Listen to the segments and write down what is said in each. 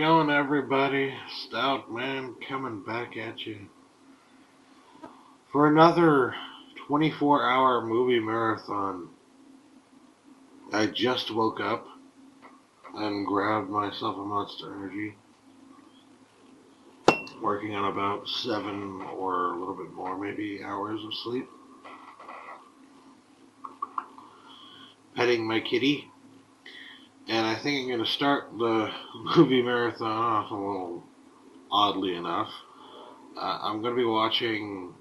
going, everybody? Stout Man coming back at you for another 24-hour movie marathon. I just woke up and grabbed myself a Monster Energy, working on about 7 or a little bit more, maybe, hours of sleep. Petting my kitty. And I think I'm going to start the movie marathon off a little oddly enough. I'm going to be watching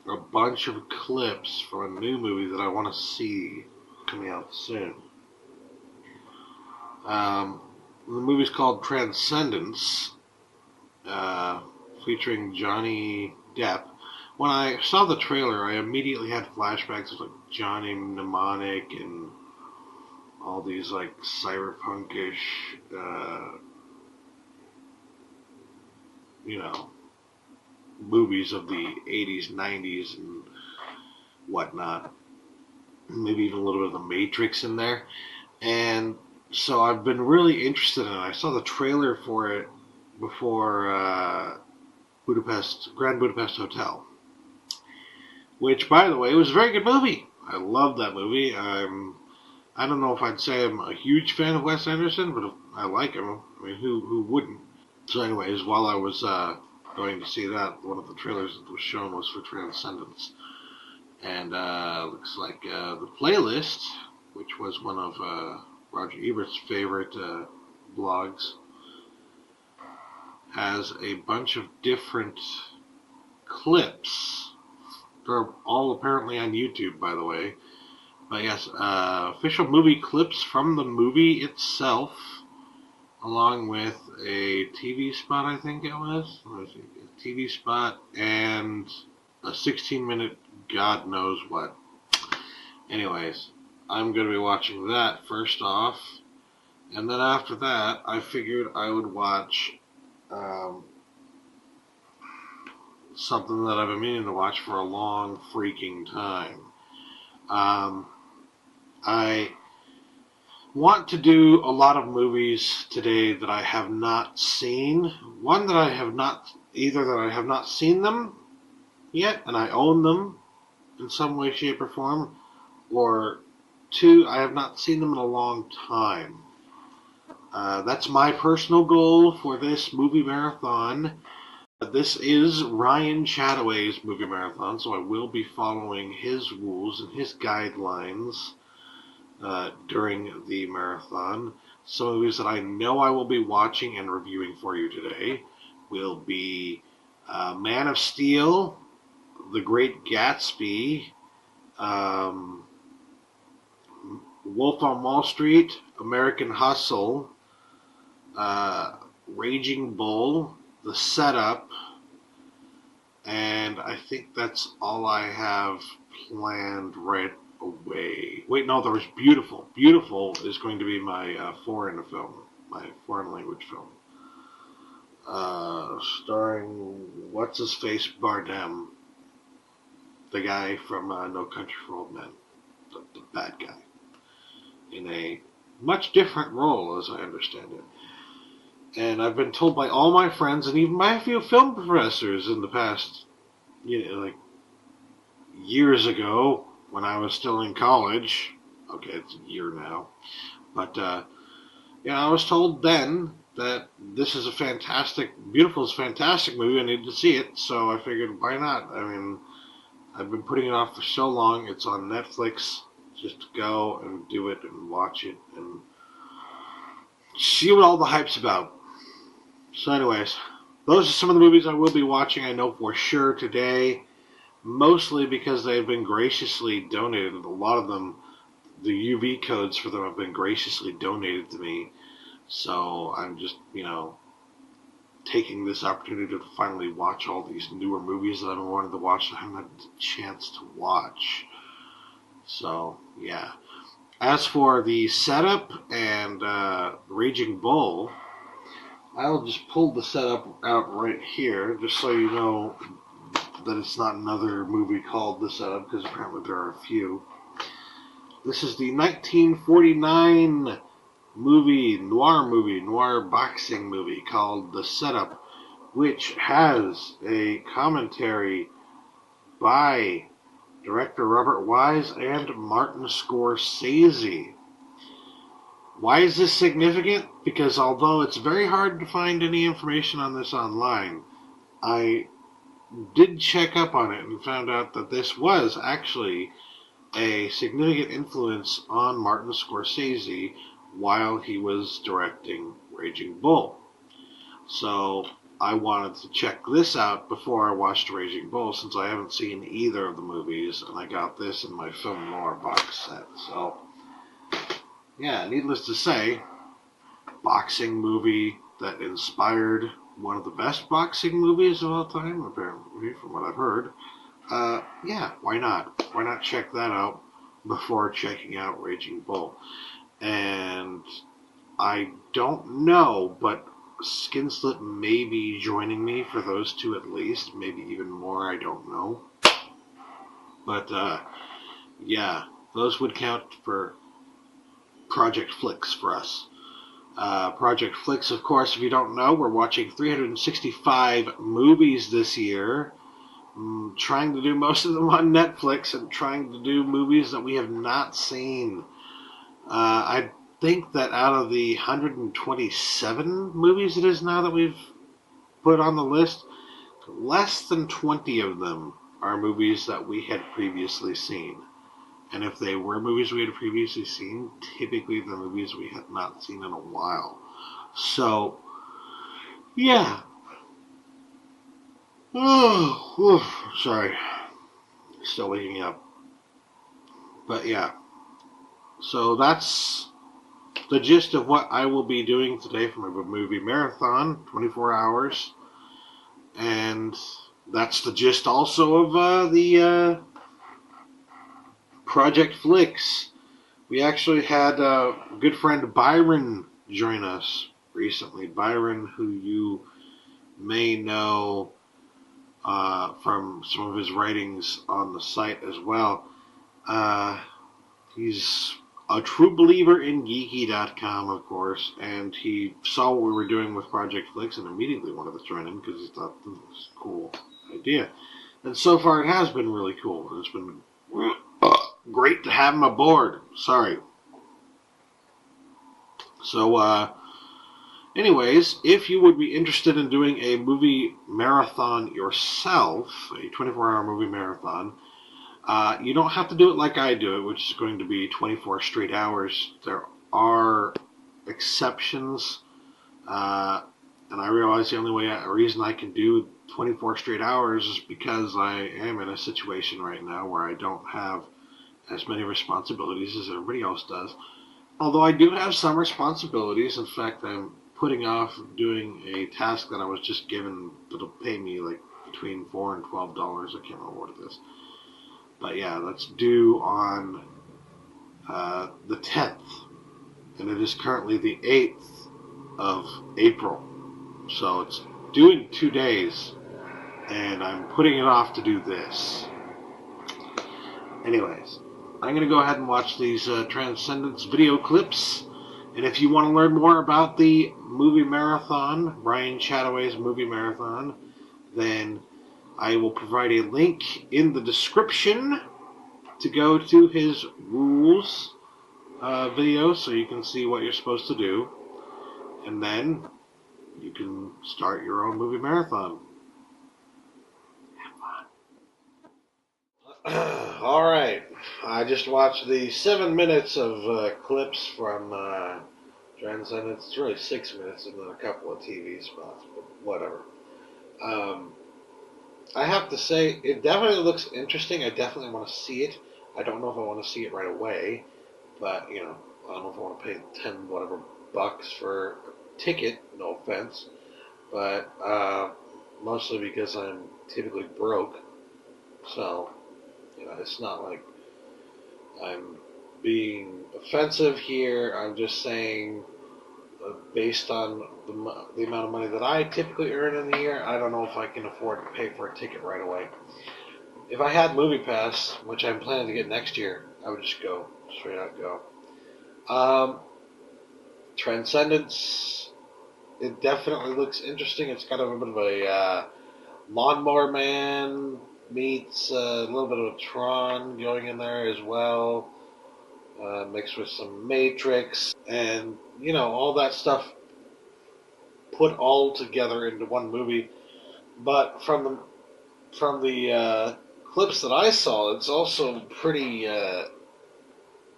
a bunch of clips from a new movie that I want to see coming out soon. The movie's called Transcendence, featuring Johnny Depp. When I saw the trailer, I immediately had flashbacks of like Johnny Mnemonic and all these like cyberpunkish, movies of the 80s, 90s, and whatnot. Maybe even a little bit of The Matrix in there. And so I've been really interested in it. I saw the trailer for it before Grand Budapest Hotel, which, by the way, was a very good movie. I loved that movie. I don't know if I'd say I'm a huge fan of Wes Anderson, but I like him. I mean, who wouldn't? So anyways, while I was going to see that, one of the trailers that was shown was for Transcendence. And looks like the playlist, which was one of Roger Ebert's favorite blogs, has a bunch of different clips. They're all apparently on YouTube, by the way. But yes, official movie clips from the movie itself, along with a TV spot, I think it was. A TV spot and a 16-minute God knows what. Anyways, I'm going to be watching that first off. And then after that, I figured I would watch something that I've been meaning to watch for a long freaking time. I want to do a lot of movies today that I have not seen. One that I have not, either that I have not seen them yet and I own them in some way, shape, or form, or two, I have not seen them in a long time. That's my personal goal for this movie marathon. This is Ryan Chattaway's movie marathon, so I will be following his rules and his guidelines during the marathon. Some movies that I know I will be watching and reviewing for you today will be Man of Steel, The Great Gatsby, Wolf on Wall Street, American Hustle, Raging Bull, The Setup, and I think that's all I have planned right away. Wait, no, there was Beautiful. Beautiful is going to be my foreign film, my foreign language film, starring what's-his-face Bardem, the guy from No Country for Old Men, the bad guy, in a much different role, as I understand it. And I've been told by all my friends, and even by a few film professors in the past, like years ago, when I was still in college. Okay, it's a year now. But, I was told then that this is a fantastic, Beautiful is a fantastic movie. I need to see it, so I figured, why not? I mean, I've been putting it off for so long. It's on Netflix. Just go and do it and watch it and see what all the hype's about. So anyways, those are some of the movies I will be watching, I know for sure today, mostly because they've been graciously donated. A lot of them, the UV codes for them have been graciously donated to me. So I'm just, taking this opportunity to finally watch all these newer movies that I've been wanting to watch that I haven't had the chance to watch. So, yeah. As for The Setup and Raging Bull, I'll just pull the setup out right here, just so you know that it's not another movie called The Setup, because apparently there are a few. This is the 1949 noir boxing movie called The Setup, which has a commentary by director Robert Wise and Martin Scorsese. Why is this significant? Because although it's very hard to find any information on this online, I did check up on it and found out that this was actually a significant influence on Martin Scorsese while he was directing Raging Bull. So I wanted to check this out before I watched Raging Bull, since I haven't seen either of the movies, and I got this in my film noir box set. So, yeah, needless to say, boxing movie that inspired one of the best boxing movies of all time, apparently, from what I've heard. Yeah, why not? Why not check that out before checking out Raging Bull? And I don't know, but Skinslip may be joining me for those two at least, maybe even more, I don't know. But, yeah, those would count for Project Flicks for us. Project Flicks, of course, if you don't know, we're watching 365 movies this year. Trying to do most of them on Netflix and trying to do movies that we have not seen. I think that out of the 127 movies it is now that we've put on the list, less than 20 of them are movies that we had previously seen. And if they were movies we had previously seen, typically the movies we had not seen in a while. So, yeah. Oh, sorry. Still waking up. But yeah. So that's the gist of what I will be doing today for my movie marathon, 24 hours. And that's the gist also of the Project Flicks. We actually had a good friend Byron join us recently. Byron, who you may know from some of his writings on the site as well. He's a true believer in Geeky.com, of course, and he saw what we were doing with Project Flicks and immediately wanted to join in because he thought this was a cool idea. And so far it has been really cool. It's been great to have him aboard. Sorry. So, anyways, if you would be interested in doing a movie marathon yourself, a 24-hour movie marathon, you don't have to do it like I do it, which is going to be 24 straight hours. There are exceptions, and I realize the only reason I can do 24 straight hours is because I am in a situation right now where I don't have as many responsibilities as everybody else does. Although I do have some responsibilities. In fact, I'm putting off doing a task that I was just given that'll pay me like between $4 and $12. I can't remember what it is. But yeah, that's due on the 10th. And it is currently the 8th of April. So it's due in 2 days. And I'm putting it off to do this. Anyways, I'm going to go ahead and watch these Transcendence video clips. And if you want to learn more about the movie marathon, Ryan Chattaway's movie marathon, then I will provide a link in the description to go to his rules video so you can see what you're supposed to do. And then you can start your own movie marathon. Have fun. Alright, I just watched the 7 minutes of clips from Transcendence. It's really 6 minutes and then a couple of TV spots, but whatever. I have to say, it definitely looks interesting. I definitely want to see it. I don't know if I want to see it right away, but, you know, I don't know if I want to pay 10 whatever bucks for a ticket, no offense, but mostly because I'm typically broke, so, you know, it's not like I'm being offensive here. I'm just saying, based on the amount of money that I typically earn in the year, I don't know if I can afford to pay for a ticket right away. If I had Movie Pass, which I'm planning to get next year, I would just go, straight out go. Transcendence, it definitely looks interesting. It's kind of a bit of a Lawnmower Man meets a little bit of a Tron going in there as well, mixed with some Matrix, and all that stuff put all together into one movie. But from the clips that I saw, it's also pretty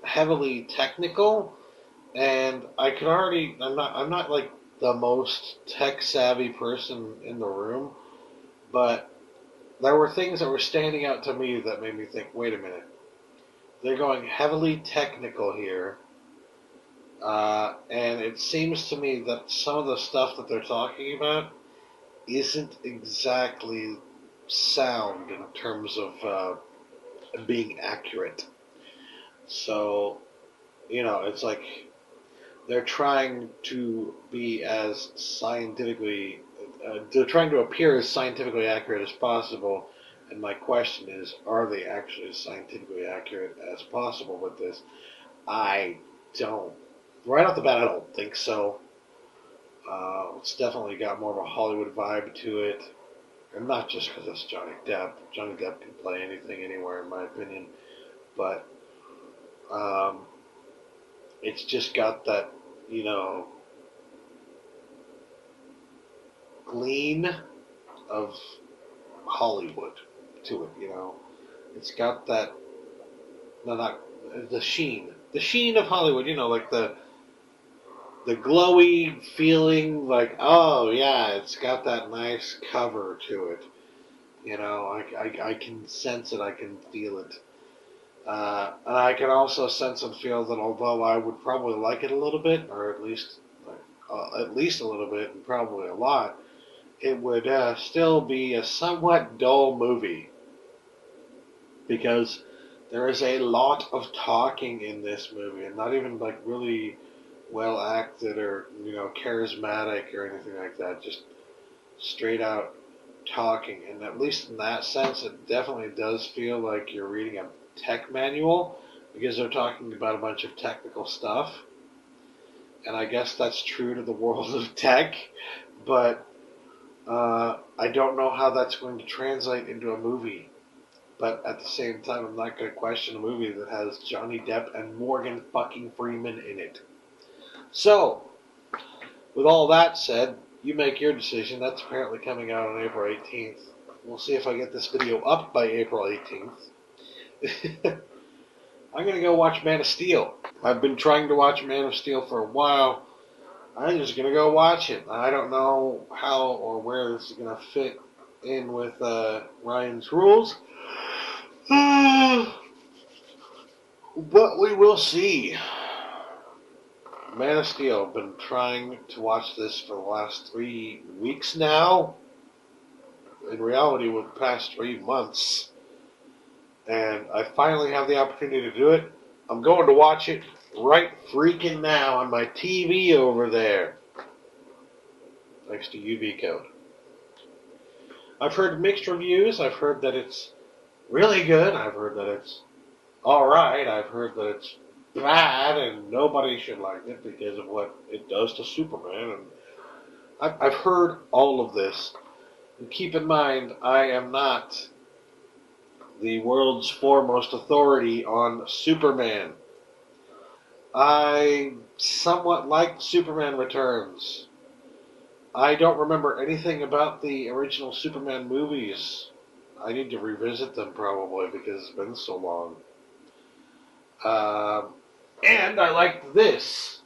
heavily technical, and I'm not like the most tech savvy person in the room, but there were things that were standing out to me that made me think, wait a minute, they're going heavily technical here, and it seems to me that some of the stuff that they're talking about isn't exactly sound in terms of being accurate. So, it's like they're trying to be as scientifically, they're trying to appear as scientifically accurate as possible. And my question is, are they actually as scientifically accurate as possible with this? I don't. Right off the bat, I don't think so. It's definitely got more of a Hollywood vibe to it. And not just because it's Johnny Depp. Johnny Depp can play anything, anywhere, in my opinion. But it's just got that, gleam of Hollywood to it. It's got that, no, not the sheen of Hollywood. Like the glowy feeling, like, oh yeah, it's got that nice cover to it. I can sense it, I can feel it. And I can also sense and feel that although I would probably like it a little bit, or at least a little bit, and probably a lot, it would still be a somewhat dull movie because there is a lot of talking in this movie, and not even like really well acted or charismatic or anything like that. Just straight out talking, and at least in that sense, it definitely does feel like you're reading a tech manual because they're talking about a bunch of technical stuff, and I guess that's true to the world of tech, but I don't know how that's going to translate into a movie. But at the same time, I'm not going to question a movie that has Johnny Depp and Morgan fucking Freeman in it. So, with all that said, you make your decision. That's apparently coming out on April 18th. We'll see if I get this video up by April 18th. I'm going to go watch Man of Steel. I've been trying to watch Man of Steel for a while. I'm just going to go watch it. I don't know how or where this is going to fit in with Ryan's rules. But we will see. Man of Steel. I've been trying to watch this for the last 3 weeks now. In reality, with the past 3 months. And I finally have the opportunity to do it. I'm going to watch it right freaking now on my TV over there. Thanks to UV code. I've heard mixed reviews. I've heard that it's really good. I've heard that it's alright. I've heard that it's bad and nobody should like it because of what it does to Superman. And I've heard all of this. And keep in mind, I am not the world's foremost authority on Superman. I somewhat liked Superman Returns. I don't remember anything about the original Superman movies. I need to revisit them probably because it's been so long. And I liked this.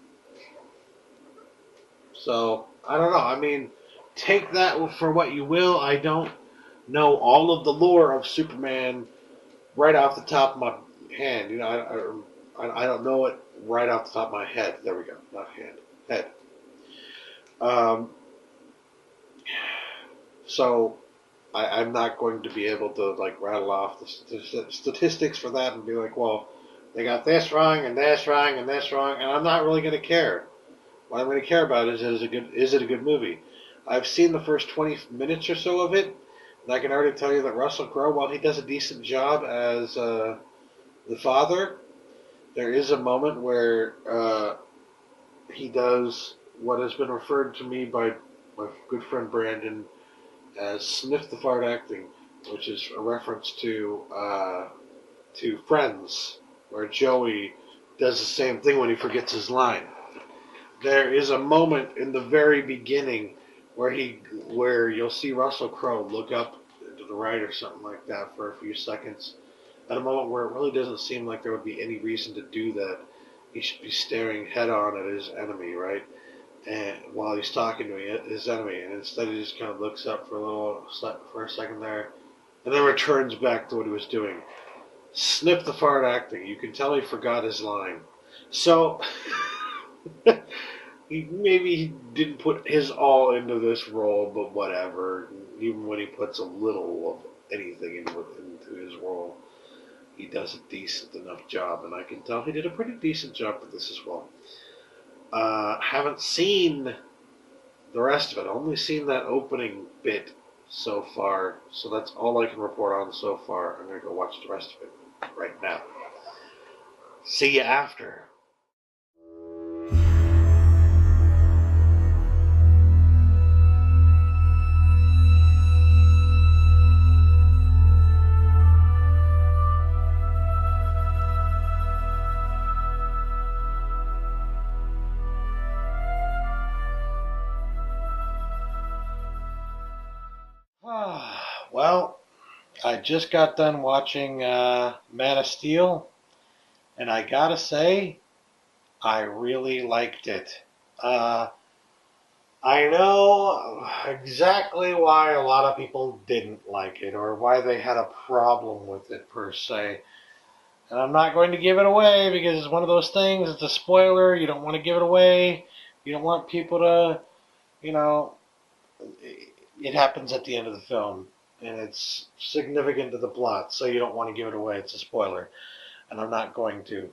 So, I don't know. I mean, take that for what you will. I don't know all of the lore of Superman right off the top of my hand. I don't know it right off the top of my head. There we go. Not hand. Head. So I'm not going to be able to like rattle off the statistics for that and be like, well, they got this wrong and this wrong and this wrong, and I'm not really going to care. What I'm going to care about is it a good movie? I've seen the first 20 minutes or so of it, and I can already tell you that Russell Crowe, while he does a decent job as the father, there is a moment where he does what has been referred to me by my good friend Brandon as sniff the fart acting, which is a reference to Friends, where Joey does the same thing when he forgets his line. There is a moment in the very beginning where you'll see Russell Crowe look up to the right or something like that for a few seconds, at a moment where it really doesn't seem like there would be any reason to do that. He should be staring head on at his enemy, right? And while he's talking to his enemy, and instead he just kind of looks up for a second there, and then returns back to what he was doing. Snip the fart acting. You can tell he forgot his line. So maybe he didn't put his all into this role, but whatever. Even when he puts a little of anything into his role, he does a decent enough job, and I can tell he did a pretty decent job with this as well. Haven't seen the rest of it. Only seen that opening bit so far, so that's all I can report on so far. I'm going to go watch the rest of it right now. See you after. Well, I just got done watching Man of Steel, and I gotta say, I really liked it. I know exactly why a lot of people didn't like it, or why they had a problem with it, per se. And I'm not going to give it away because it's one of those things, it's a spoiler, you don't want to give it away. You don't want people to, you know, it happens at the end of the film, and it's significant to the plot, so you don't want to give it away. It's a spoiler, and I'm not going to.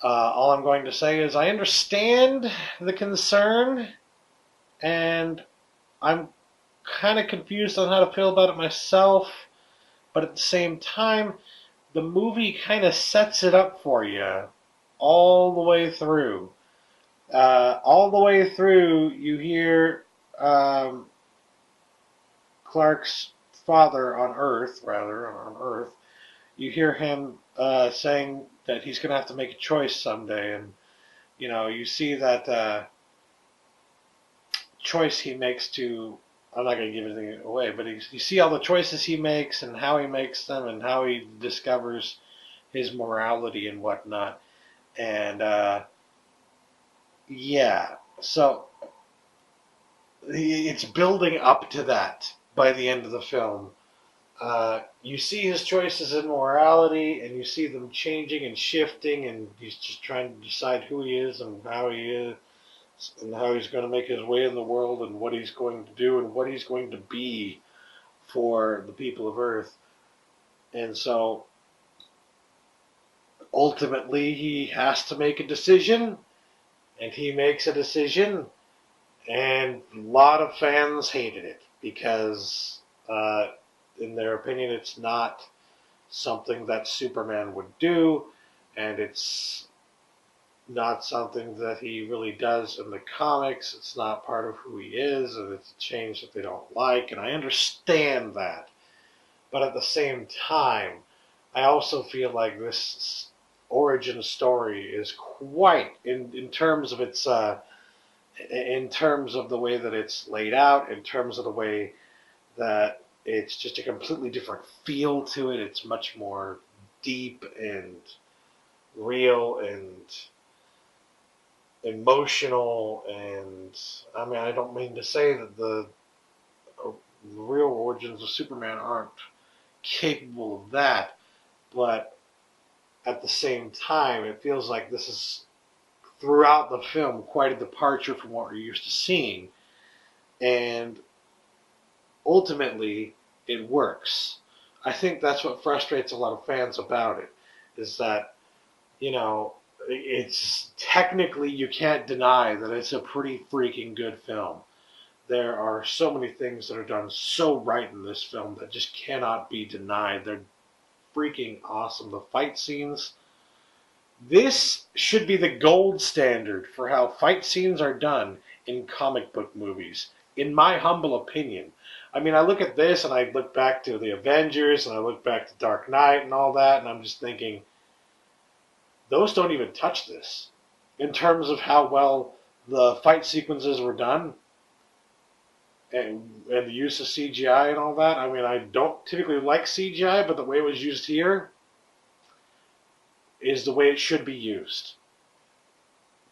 All I'm going to say is I understand the concern, and I'm kind of confused on how to feel about it myself, but at the same time, the movie kind of sets it up for you all the way through. All the way through, you hear Clark's father on Earth, you hear him saying that he's going to have to make a choice someday, and you see that choice he makes to. I'm not going to give anything away, but you see all the choices he makes and how he makes them and how he discovers his morality and whatnot. And yeah, so it's building up to that by the end of the film. You see his choices in morality, and you see them changing and shifting, and he's just trying to decide who he is and how he is, and how he's going to make his way in the world, and what he's going to do, and what he's going to be for the people of Earth. And so, ultimately, he has to make a decision, and he makes a decision, and a lot of fans hated it because, in their opinion, it's not something that Superman would do, and it's not something that he really does in the comics. It's not part of who he is, and it's a change that they don't like, and I understand that. But at the same time, I also feel like this origin story is quite, in terms of its, in terms of the way that it's laid out, in terms of the way that it's just a completely different feel to it. It's much more deep and real and emotional, and I mean, I don't mean to say that the real origins of Superman aren't capable of that, but at the same time, it feels like this is, throughout the film, quite a departure from what we're used to seeing, and ultimately, it works. I think that's what frustrates a lot of fans about it, is that, it's technically, you can't deny that it's a pretty freaking good film. There are so many things that are done so right in this film that just cannot be denied. They're freaking awesome. The fight scenes This should be the gold standard for how fight scenes are done in comic book movies, in my humble opinion. I mean, I look at this and I look back to the Avengers and I look back to Dark Knight and all that, and I'm just thinking, those don't even touch this in terms of how well the fight sequences were done and the use of CGI and all that. I mean, I don't typically like CGI, but the way it was used here is the way it should be used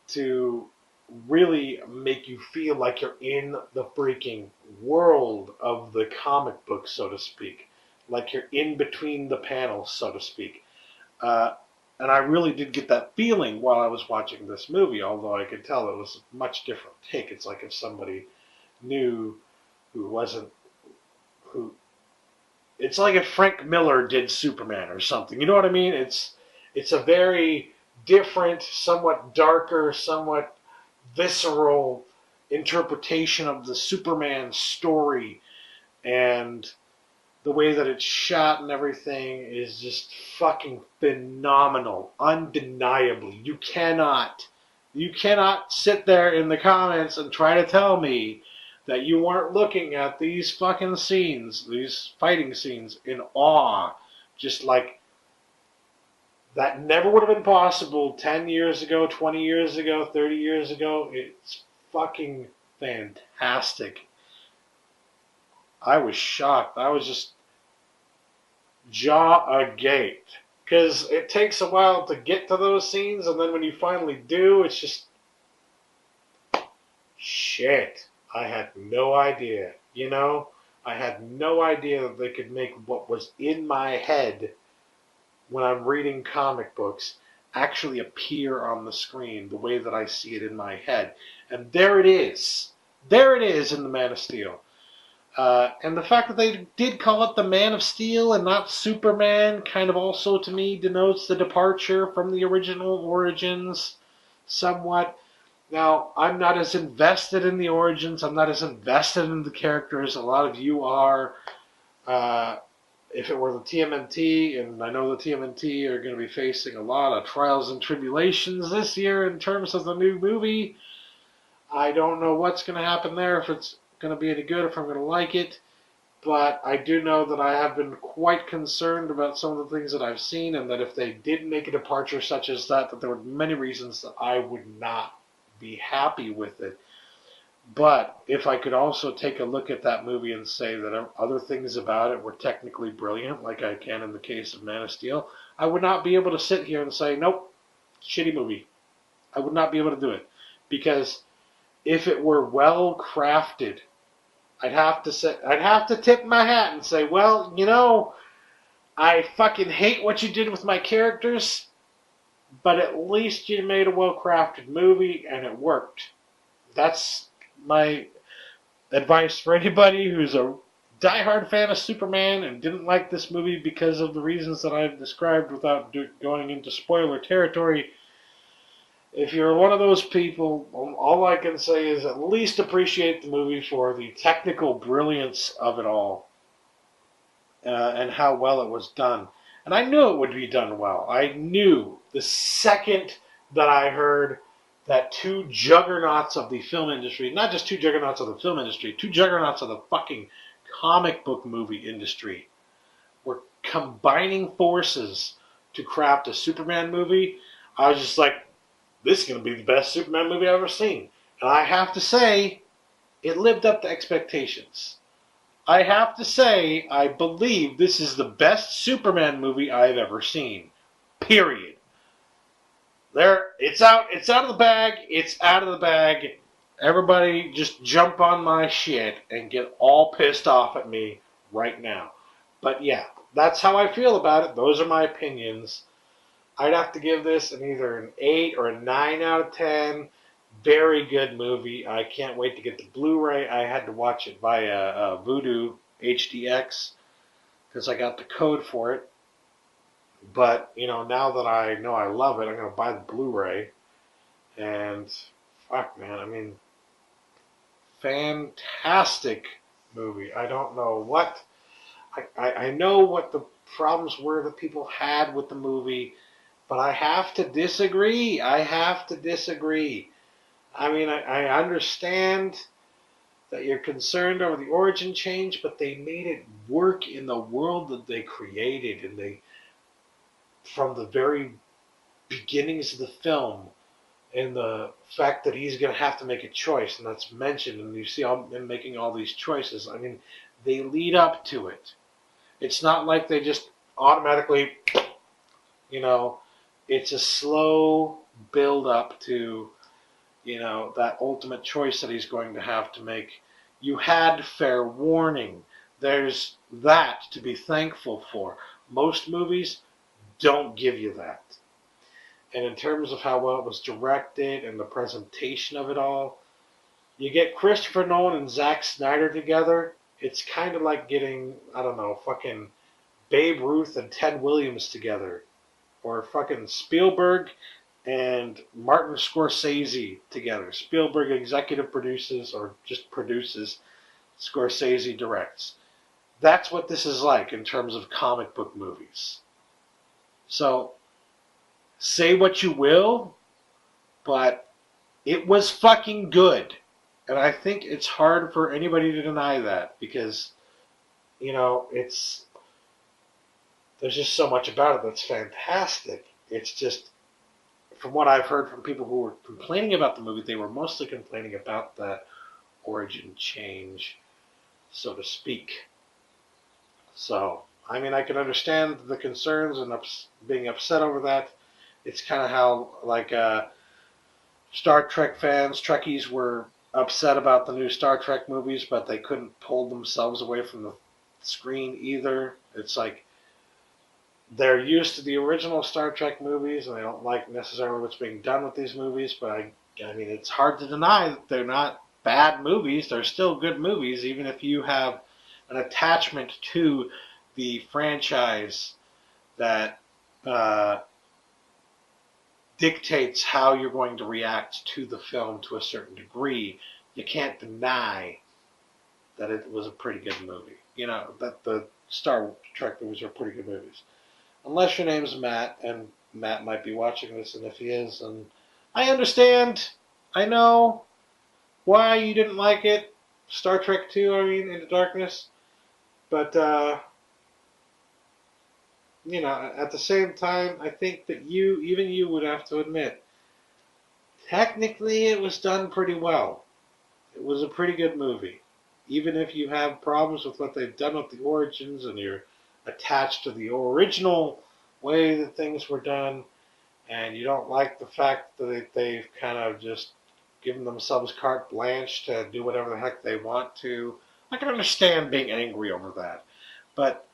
to really make you feel like you're in the freaking world of the comic book, so to speak. Like you're in between the panels, so to speak. Uh, and I really did get that feeling while I was watching this movie, although I could tell it was a much different take. It's like if somebody new who wasn't who it's like if Frank Miller did Superman or something. You know what I mean? It's a very different, somewhat darker, somewhat visceral interpretation of the Superman story, and the way that it's shot and everything is just fucking phenomenal, undeniably. You cannot sit there in the comments and try to tell me that you weren't looking at these fucking scenes, these fighting scenes, in awe. Just like, that never would have been possible 10 years ago, 20 years ago, 30 years ago. It's fucking fantastic. I was shocked. I was just jaw agape. Because it takes a while to get to those scenes, and then when you finally do, it's just, shit. I had no idea. You know? I had no idea that they could make what was in my head when I'm reading comic books actually appear on the screen the way that I see it in my head. And there it is. There it is in The Man of Steel. And the fact that they did call it the Man of Steel and not Superman kind of also to me denotes the departure from the original origins somewhat. Now, I'm not as invested in the origins. I'm not as invested in the characters. A lot of you are. If it were the TMNT, and I know the TMNT are going to be facing a lot of trials and tribulations this year in terms of the new movie, I don't know what's going to happen there, if it's going to be any good, if I'm going to like it. But I do know that I have been quite concerned about some of the things that I've seen, and that if they did make a departure such as that, that there were many reasons that I would not be happy with it. But if I could also take a look at that movie and say that other things about it were technically brilliant, like I can in the case of Man of Steel, I would not be able to sit here and say, nope, shitty movie. I would not be able to do it. Because if it were well crafted, I'd have to tip my hat and say, well, you know, I fucking hate what you did with my characters, but at least you made a well crafted movie and it worked. That's my advice for anybody who's a diehard fan of Superman and didn't like this movie because of the reasons that I've described without going into spoiler territory. If you're one of those people, all I can say is at least appreciate the movie for the technical brilliance of it all, and how well it was done. And I knew it would be done well. I knew the second that I heard that two juggernauts of the film industry, not just two juggernauts of the film industry, two juggernauts of the fucking comic book movie industry, were combining forces to craft a Superman movie, I was just like, this is going to be the best Superman movie I've ever seen. And I have to say, it lived up to expectations. I have to say, I believe this is the best Superman movie I've ever seen. Period. It's out of the bag. It's out of the bag. Everybody just jump on my shit and get all pissed off at me right now. But yeah, that's how I feel about it. Those are my opinions. I'd have to give this either an 8 or a 9 out of 10. Very good movie. I can't wait to get the Blu-ray. I had to watch it via Vudu HDX because I got the code for it. But, you know, now that I know I love it, I'm going to buy the Blu-ray. And, fuck, man, I mean, fantastic movie. I don't know what... I know what the problems were that people had with the movie, But I have to disagree. I have to disagree. I mean, I understand that you're concerned over the origin change, but they made it work in the world that they created, and they, from the very beginnings of the film, and the fact that he's going to have to make a choice, and that's mentioned, and you see him making all these choices. I mean, they lead up to it. It's not like they just automatically, you know, it's a slow build up to, that ultimate choice that he's going to have to make. You had fair warning. There's that to be thankful for. Most movies don't give you that. And in terms of how well it was directed and the presentation of it all, you get Christopher Nolan and Zack Snyder together, it's kind of like getting, I don't know, fucking Babe Ruth and Ted Williams together. Or fucking Spielberg and Martin Scorsese together. Spielberg executive produces or just produces, Scorsese directs. That's what this is like in terms of comic book movies. So, say what you will, but it was fucking good. And I think it's hard for anybody to deny that because, there's just so much about it that's fantastic. It's just, from what I've heard from people who were complaining about the movie, they were mostly complaining about that origin change, so to speak. So, I mean, I can understand the concerns and being upset over that. It's kind of how, like, Star Trek fans, Trekkies were upset about the new Star Trek movies, but they couldn't pull themselves away from the screen either. It's like, they're used to the original Star Trek movies, and they don't like necessarily what's being done with these movies, but I mean, it's hard to deny that they're not bad movies. They're still good movies, even if you have an attachment to the franchise that dictates how you're going to react to the film to a certain degree. You can't deny that it was a pretty good movie. That the Star Trek movies are pretty good movies. Unless your name's Matt, and Matt might be watching this, and if he is, and I understand, I know why you didn't like it, Star Trek 2, Into Darkness, but, at the same time, I think that even you would have to admit, technically it was done pretty well. It was a pretty good movie. Even if you have problems with what they've done with the origins, and you're attached to the original way that things were done, and you don't like the fact that they've kind of just given themselves carte blanche to do whatever the heck they want to, I can understand being angry over that. But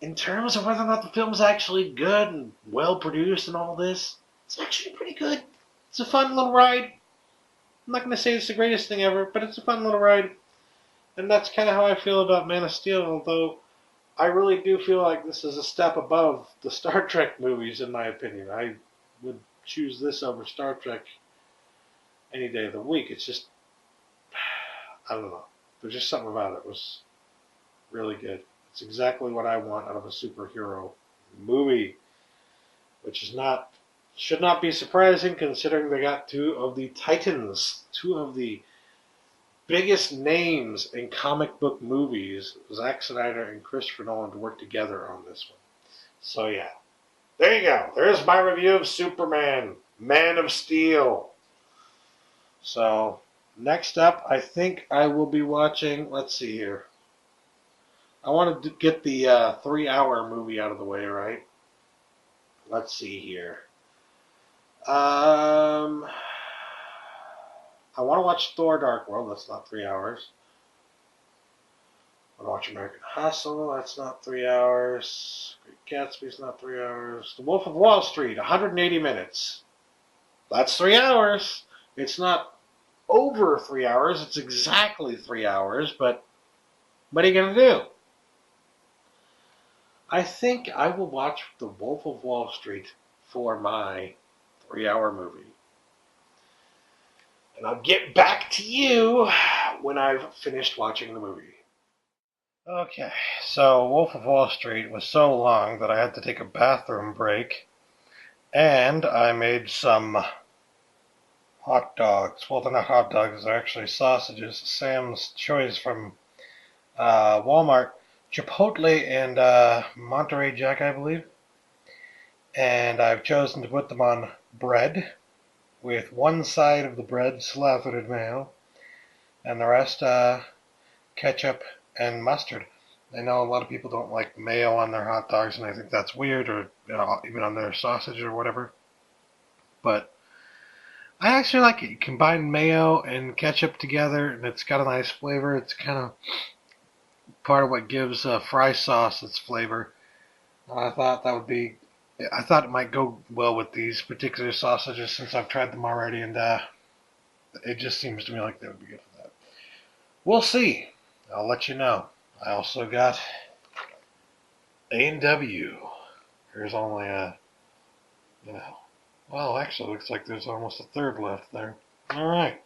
in terms of whether or not the film's actually good and well produced and all this, it's actually pretty good. It's a fun little ride. I'm not going to say it's the greatest thing ever, but it's a fun little ride. And that's kind of how I feel about Man of Steel, although I really do feel like this is a step above the Star Trek movies, in my opinion. I would choose this over Star Trek any day of the week. It's just, I don't know. There's just something about it. It was really good. It's exactly what I want out of a superhero movie, which should not be surprising considering they got two of the titans, two of the biggest names in comic book movies, Zack Snyder and Christopher Nolan, to work together on this one. So yeah, there you go. There's my review of Superman, Man of Steel. So next up, I think I will be watching, let's see here. I want to get the 3-hour movie out of the way, right? Let's see here. I want to watch Thor Dark World. That's not 3 hours. I want to watch American Hustle. That's not 3 hours. Great Gatsby's not 3 hours. The Wolf of Wall Street, 180 minutes. That's 3 hours. It's not over 3 hours. It's exactly 3 hours. But what are you going to do? I think I will watch The Wolf of Wall Street for my 3-hour movie. And I'll get back to you when I've finished watching the movie. Okay, so Wolf of Wall Street was so long that I had to take a bathroom break. And I made some hot dogs. Well, they're not hot dogs, they're actually sausages. Sam's Choice from Walmart, Chipotle, and Monterey Jack, I believe. And I've chosen to put them on bread with one side of the bread slathered in mayo and the rest ketchup and mustard. I know a lot of people don't like mayo on their hot dogs, and I think that's weird, or even on their sausage or whatever. But I actually like it. You combine mayo and ketchup together, and it's got a nice flavor. It's kind of part of what gives fry sauce its flavor. And I thought that would be. I thought it might go well with these particular sausages since I've tried them already, and it just seems to me like they would be good for that. We'll see. I'll let you know. I also got A&W. There's only well, actually, looks like there's almost a third left there. All right.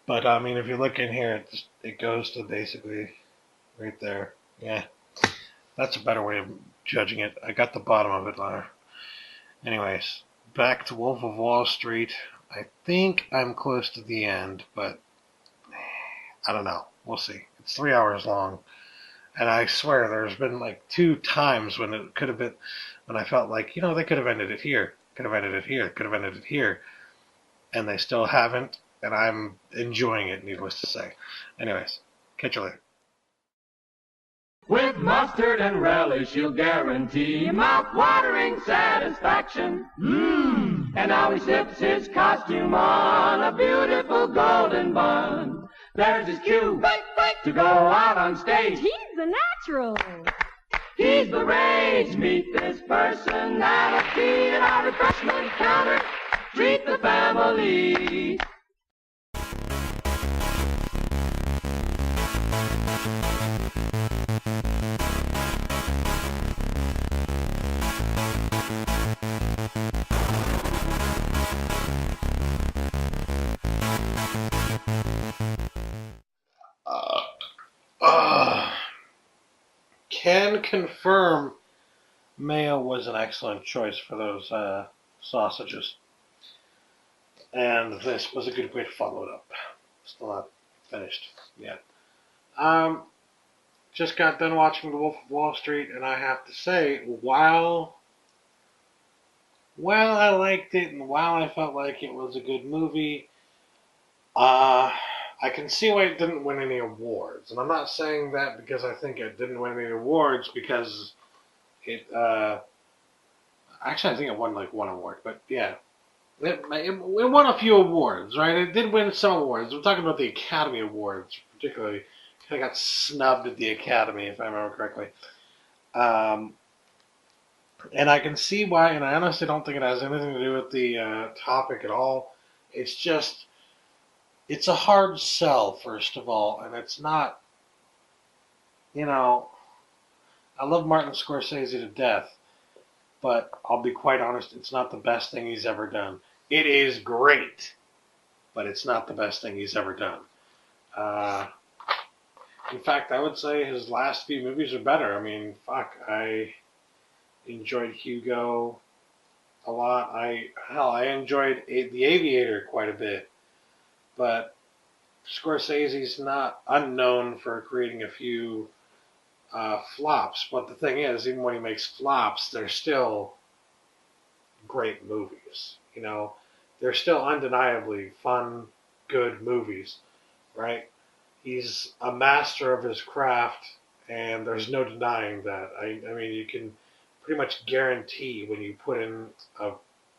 But I mean, if you look in here, it goes to basically right there. Yeah, that's a better way of judging it. I got the bottom of it there. Anyways, back to Wolf of Wall Street. I think I'm close to the end, but I don't know. We'll see. It's 3 hours long. And I swear there's been like 2 times when it could have been, when I felt like, they could have ended it here, could have ended it here, could have ended it here. And they still haven't. And I'm enjoying it, needless to say. Anyways, catch you later. With mustard and relish, you'll guarantee mouth-watering satisfaction. Mmm. And now he slips his costume on a beautiful golden bun. There's his cue to go out on stage. He's the natural. He's the rage. Meet this personality at our refreshment counter. Treat the family. Can confirm mayo was an excellent choice for those sausages. And this was a good way to follow it up. Still not finished yet. Just got done watching The Wolf of Wall Street, and I have to say, while I liked it and while I felt like it was a good movie, I can see why it didn't win any awards. And I'm not saying that because I think it didn't win any awards, because it, actually I think it won like 1 award, but yeah. It won a few awards, right? It did win some awards. We're talking about the Academy Awards, particularly. It got snubbed at the Academy, if I remember correctly. And I can see why, and I honestly don't think it has anything to do with the topic at all. It's just, it's a hard sell, first of all, and it's not, I love Martin Scorsese to death, but I'll be quite honest, it's not the best thing he's ever done. It is great, but it's not the best thing he's ever done. In fact, I would say his last few movies are better. I mean, I enjoyed Hugo a lot. I enjoyed The Aviator quite a bit. But Scorsese's not unknown for creating a few flops. But the thing is, even when he makes flops, they're still great movies. They're still undeniably fun, good movies, right? He's a master of his craft, and there's no denying that. I mean, you can pretty much guarantee when you put in a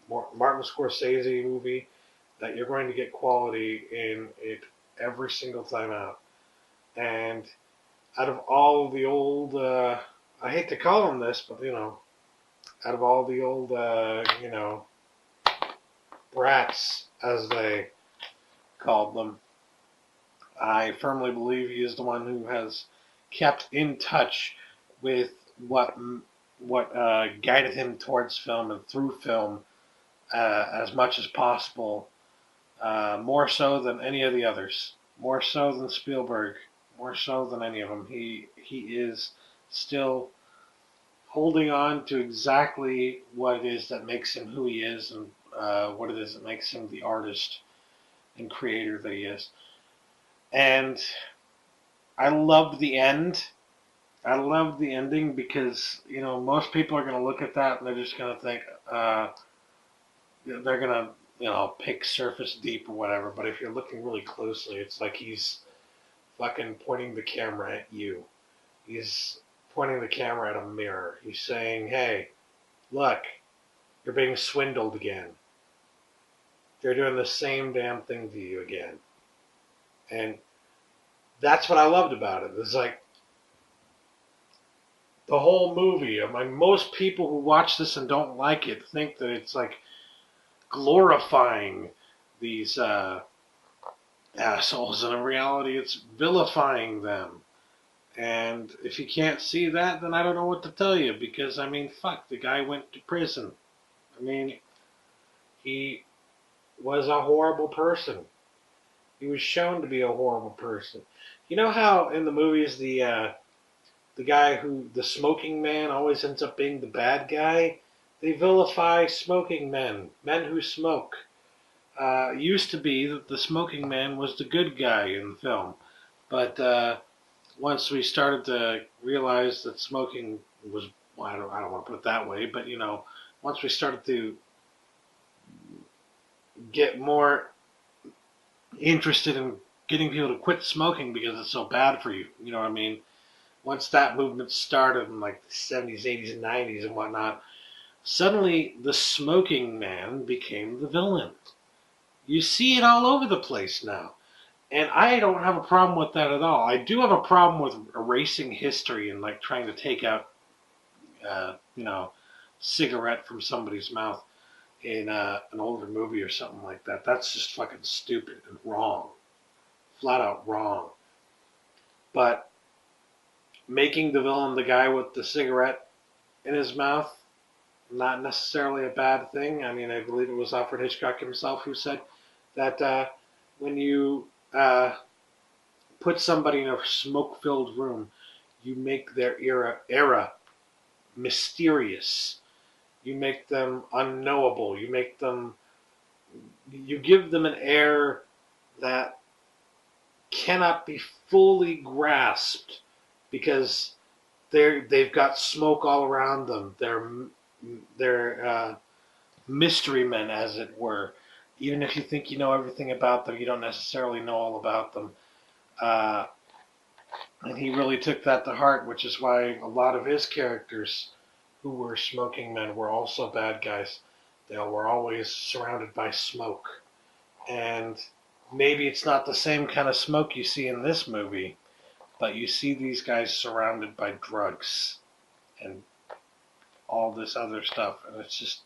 Martin Scorsese movie that you're going to get quality in it every single time out. And out of all the old, I hate to call them this, but out of all the old, brats, as they called them, I firmly believe he is the one who has kept in touch with what guided him towards film and through film as much as possible, more so than any of the others, more so than Spielberg, more so than any of them. He is still holding on to exactly what it is that makes him who he is, and what it is that makes him the artist and creator that he is. And I loved the end. I loved the ending because, most people are going to look at that and they're just going to think, they're going to, pick surface deep or whatever. But if you're looking really closely, it's like he's fucking pointing the camera at you. He's pointing the camera at a mirror. He's saying, hey, look, you're being swindled again. They're doing the same damn thing to you again. And that's what I loved about it. It's like the whole movie. I mean, most people who watch this and don't like it think that it's like glorifying these assholes, and in reality, it's vilifying them. And if you can't see that, then I don't know what to tell you, because, I mean, fuck, the guy went to prison. I mean, he was a horrible person. He was shown to be a horrible person. You know how in the movies the guy the smoking man always ends up being the bad guy? They vilify smoking men who smoke. It used to be that the smoking man was the good guy in the film. But once we started to realize that smoking was, well, I don't want to put it that way, but once we started to get more interested in getting people to quit smoking because it's so bad for you, you know what I mean? Once that movement started in like the 70s, 80s, and 90s and whatnot, suddenly the smoking man became the villain. You see it all over the place now. And I don't have a problem with that at all. I do have a problem with erasing history and like trying to take out, cigarette from somebody's mouth in an older movie or something like that. That's just fucking stupid and wrong. Flat out wrong. But making the villain the guy with the cigarette in his mouth, not necessarily a bad thing. I mean, I believe it was Alfred Hitchcock himself who said that when you put somebody in a smoke-filled room, you make their era mysterious. You make them unknowable. You give them an air that cannot be fully grasped because they've got smoke all around them. They're mystery men, as it were. Even if you think you know everything about them, you don't necessarily know all about them. And he really took that to heart, which is why a lot of his characters who were smoking men were also bad guys. They were always surrounded by smoke. And maybe it's not the same kind of smoke you see in this movie, but you see these guys surrounded by drugs and all this other stuff. And it's just,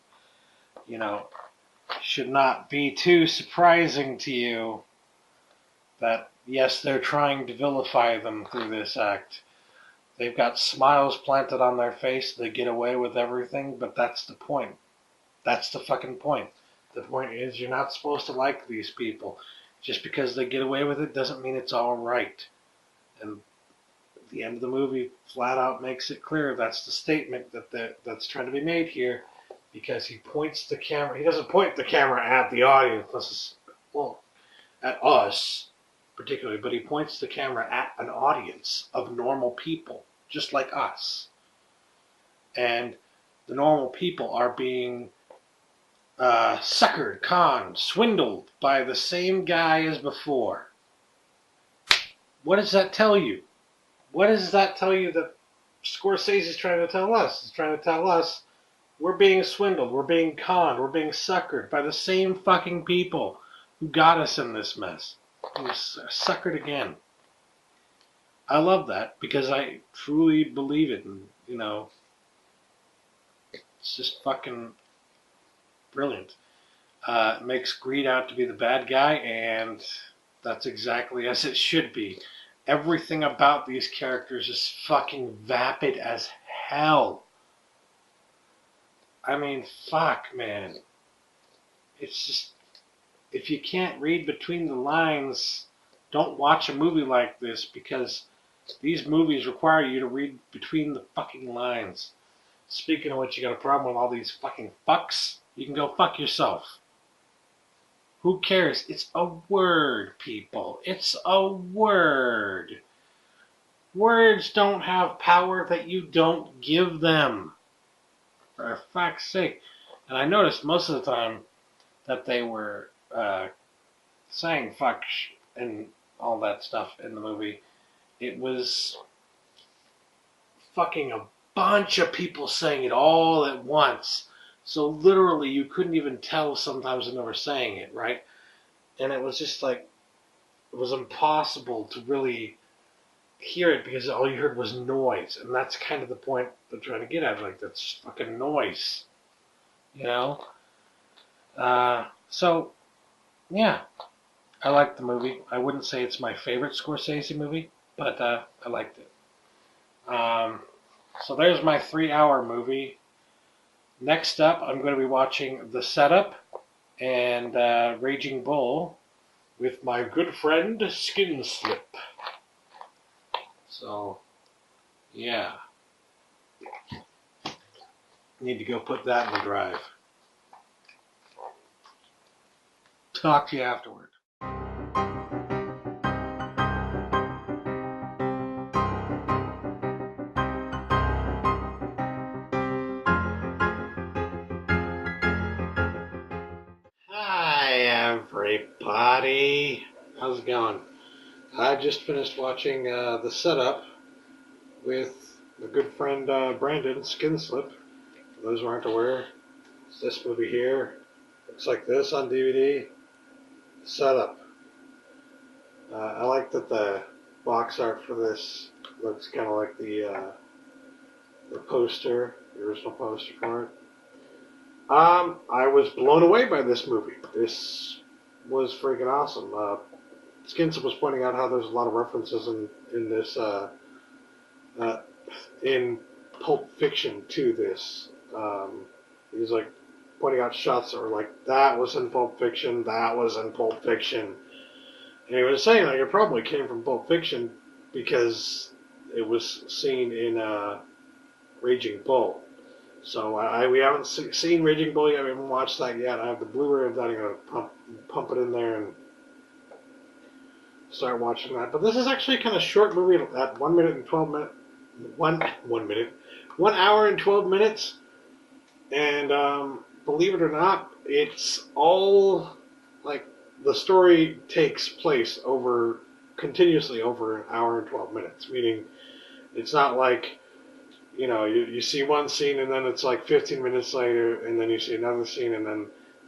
should not be too surprising to you that, yes, they're trying to vilify them through this act. They've got smiles planted on their face. They get away with everything, but that's the point. That's the fucking point. The point is you're not supposed to like these people. Just because they get away with it doesn't mean it's all right. And the end of the movie flat out makes it clear that's the statement that's trying to be made here, because he points the camera. He doesn't point the camera at the audience, at us particularly, but he points the camera at an audience of normal people, just like us. And the normal people are being suckered, conned, swindled by the same guy as before. What does that tell you? What does that tell you that Scorsese's trying to tell us? He's trying to tell us we're being swindled, we're being conned, we're being suckered by the same fucking people who got us in this mess. We're suckered again. I love that because I truly believe it, and it's just fucking brilliant. It makes Greed out to be the bad guy, and that's exactly as it should be. Everything about these characters is fucking vapid as hell. I mean, fuck, man. It's just, if you can't read between the lines, don't watch a movie like this, because these movies require you to read between the fucking lines. Speaking of which, you got a problem with all these fucking fucks? You can go fuck yourself. Who cares? It's a word, people. It's a word. Words don't have power that you don't give them. For fuck's sake. And I noticed most of the time that they were saying fuck and all that stuff in the movie. It was fucking a bunch of people saying it all at once. So literally you couldn't even tell sometimes when they were saying it, right? And it was just like, it was impossible to really hear it because all you heard was noise. And that's kind of the point they're trying to get at. Like, that's just fucking noise. You know? So, yeah. I liked the movie. I wouldn't say it's my favorite Scorsese movie, but I liked it. So there's my 3-hour movie. Next up, I'm going to be watching The Setup and Raging Bull with my good friend Skin Slip. So, yeah. Need to go put that in the drive. Talk to you afterward. Hi, everybody. How's it going? I just finished watching The Setup with my good friend Brandon Skinslip. For those who aren't aware, it's this movie here. Looks like this on DVD. Setup. I like that the box art for this looks kind of like the poster, the original poster for it. I was blown away by this movie. This was freaking awesome. Skinson was pointing out how there's a lot of references in this in Pulp Fiction to this. He's like pointing out shots that were like, that was in Pulp Fiction, that was in Pulp Fiction. And he was saying like it probably came from Pulp Fiction because it was seen in Raging Bull. So we haven't seen Raging Bull yet. We haven't watched that yet. I have the Blu-ray of that. I'm going to pump it in there and start watching that. But this is actually kind of short movie at 1 minute and 12 minutes. 1 hour and 12 minutes. And believe it or not, it's all like the story takes place continuously over an hour and 12 minutes. Meaning it's not like, you know, you see one scene and then it's like 15 minutes later, and then you see another scene and then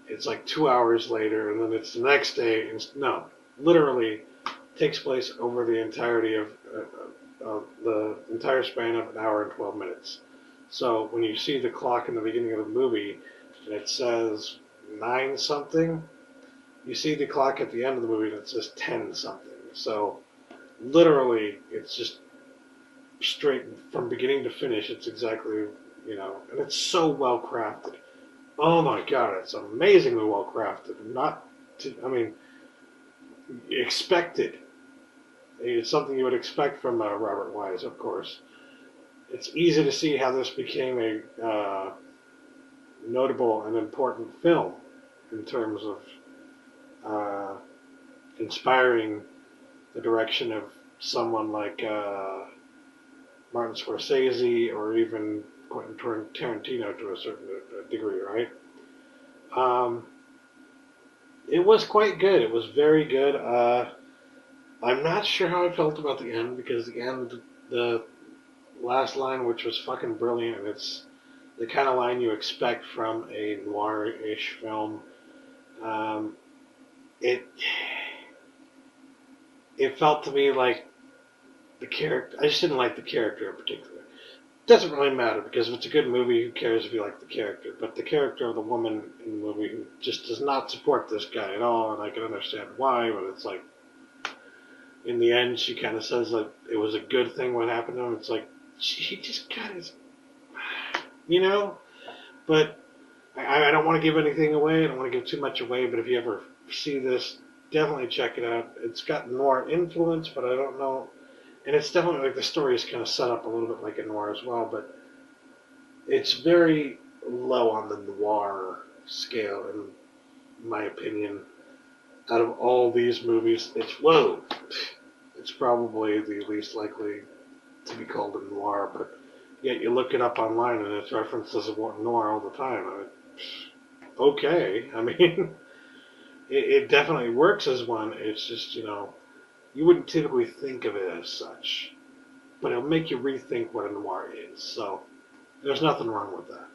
it's like 2 hours later, and then it's the next day. No, literally takes place over the entirety of the entire span of an hour and 12 minutes. So when you see the clock in the beginning of the movie and it says 9 something, you see the clock at the end of the movie and it says 10 something. So literally it's just straight from beginning to finish. It's exactly, you know, and it's so well crafted. Oh my god, it's amazingly well crafted. Expected. It's something you would expect from Robert Wise, of course. It's easy to see how this became a notable and important film in terms of inspiring the direction of someone like Martin Scorsese or even Quentin Tarantino to a certain degree, right? It was quite good. It was very good. I'm not sure how I felt about the end, because the end, the last line, which was fucking brilliant, and it's the kind of line you expect from a noir-ish film. It felt to me like the character. I just didn't like the character in particular. It doesn't really matter, because if it's a good movie, who cares if you like the character? But the character of the woman in the movie who just does not support this guy at all, and I can understand why, but it's like, in the end, she kind of says that it was a good thing what happened to him. It's like, he just kind of, you know? But I don't want to give anything away. I don't want to give too much away, but if you ever see this, definitely check it out. It's got noir influence, but I don't know. And it's definitely like the story is kind of set up a little bit like a noir as well, but It's very low on the noir scale, in my opinion. Out of all these movies, it's probably the least likely to be called a noir, but yet you look it up online and it's referenced as a noir all the time. Okay, I mean, it definitely works as one. It's just, you wouldn't typically think of it as such, but it'll make you rethink what a noir is. So there's nothing wrong with that.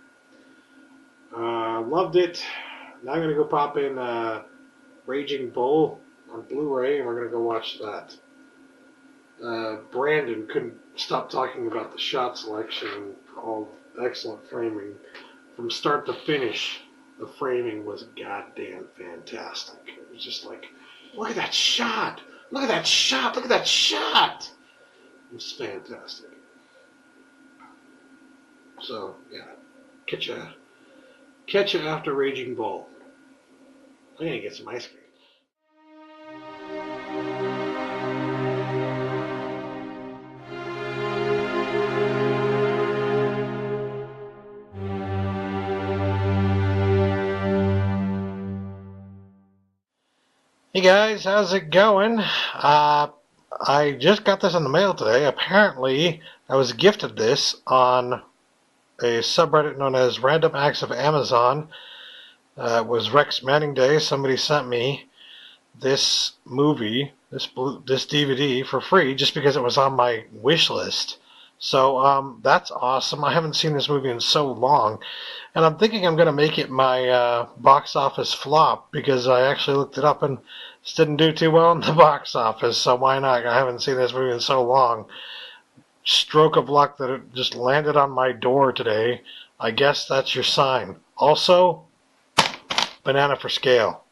Loved it. Now I'm gonna go pop in Raging Bull on Blu-ray, and we're gonna go watch that. Brandon couldn't stop talking about the shot selection and all excellent framing from start to finish. The framing was goddamn fantastic. It was just like, look at that shot! Look at that shot! Look at that shot! It was fantastic. So, yeah. Catch you after Raging Bull. I'm gonna get some ice cream. Hey guys, how's it going? I just got this in the mail today. Apparently, I was gifted this on a subreddit known as Random Acts of Amazon. It was Rex Manning Day. Somebody sent me this movie, this DVD for free just because it was on my wish list. So that's awesome. I haven't seen this movie in so long. And I'm thinking I'm going to make it my box office flop because I actually looked it up and it didn't do too well in the box office. So why not? I haven't seen this movie in so long. Stroke of luck that it just landed on my door today. I guess that's your sign. Also, banana for scale.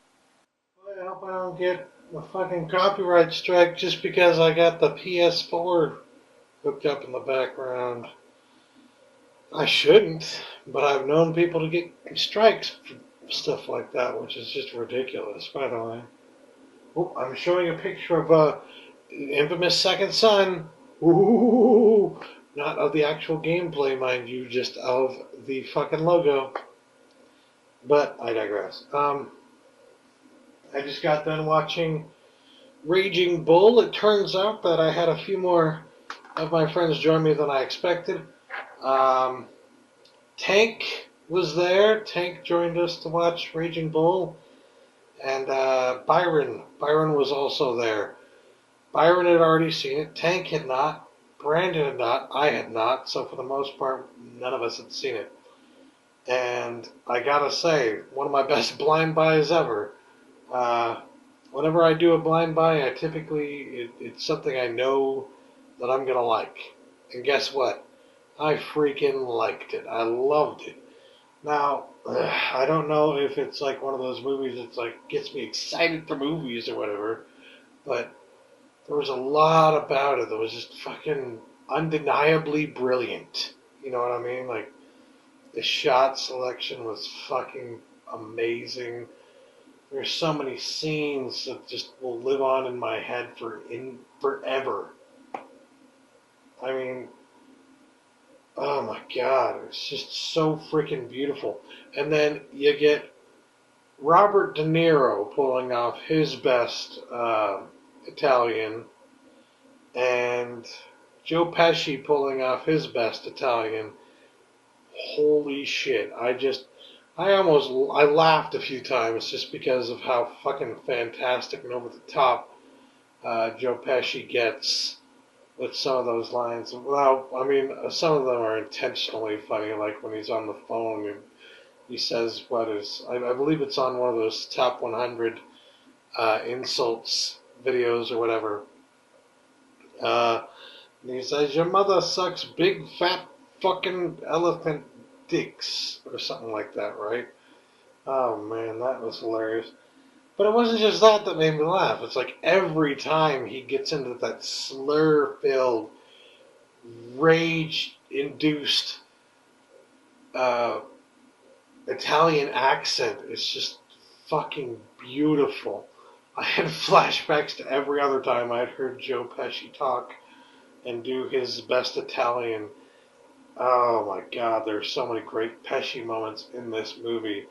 I hope I don't get a fucking copyright strike just because I got the PS4 hooked up in the background. I shouldn't, but I've known people to get strikes for stuff like that, which is just ridiculous, by the way. Oh, I'm showing a picture of infamous Second Son. Ooh, not of the actual gameplay, mind you, just of the fucking logo. But I digress. I just got done watching Raging Bull. It turns out that I had a few more of my friends join me than I expected. Tank was there. Tank joined us to watch Raging Bull. And Byron was also there. Byron had already seen it. Tank had not. Brandon had not. I had not. So for the most part, none of us had seen it. And I gotta say, one of my best blind buys ever. Whenever I do a blind buy, it's something I know that I'm gonna like. And guess what? I freaking liked it. I loved it. Now, I don't know if it's like one of those movies that's like gets me excited for movies or whatever, but there was a lot about it that was just fucking undeniably brilliant. You know what I mean? Like, the shot selection was fucking amazing. There's so many scenes that just will live on in my head forever. I mean, oh my god, it's just so freaking beautiful. And then you get Robert De Niro pulling off his best Italian, and Joe Pesci pulling off his best Italian. Holy shit! I laughed a few times just because of how fucking fantastic and over the top Joe Pesci gets with some of those lines. Well, I mean, some of them are intentionally funny, like when he's on the phone and he says I believe it's on one of those top 100 insults videos or whatever. And he says, your mother sucks big fat fucking elephant dicks, or something like that, right? Oh man, that was hilarious. But it wasn't just that made me laugh. It's like every time he gets into that slur-filled, rage-induced Italian accent, it's just fucking beautiful. I had flashbacks to every other time I'd heard Joe Pesci talk and do his best Italian. Oh my God, there's so many great Pesci moments in this movie.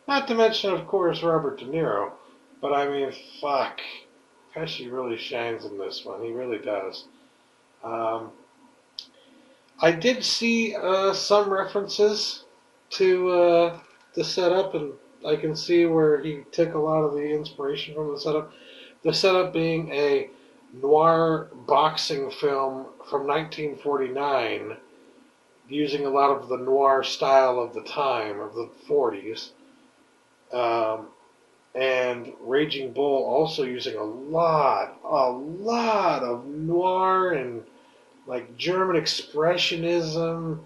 Not to mention, of course, Robert De Niro. But I mean, fuck. Pesci really shines in this one. He really does. Um, I did see some references to the setup, and I can see where he took a lot of the inspiration from the setup. The setup being a noir boxing film from 1949, using a lot of the noir style of the time, of the 40s. And Raging Bull also using a lot of noir and like German expressionism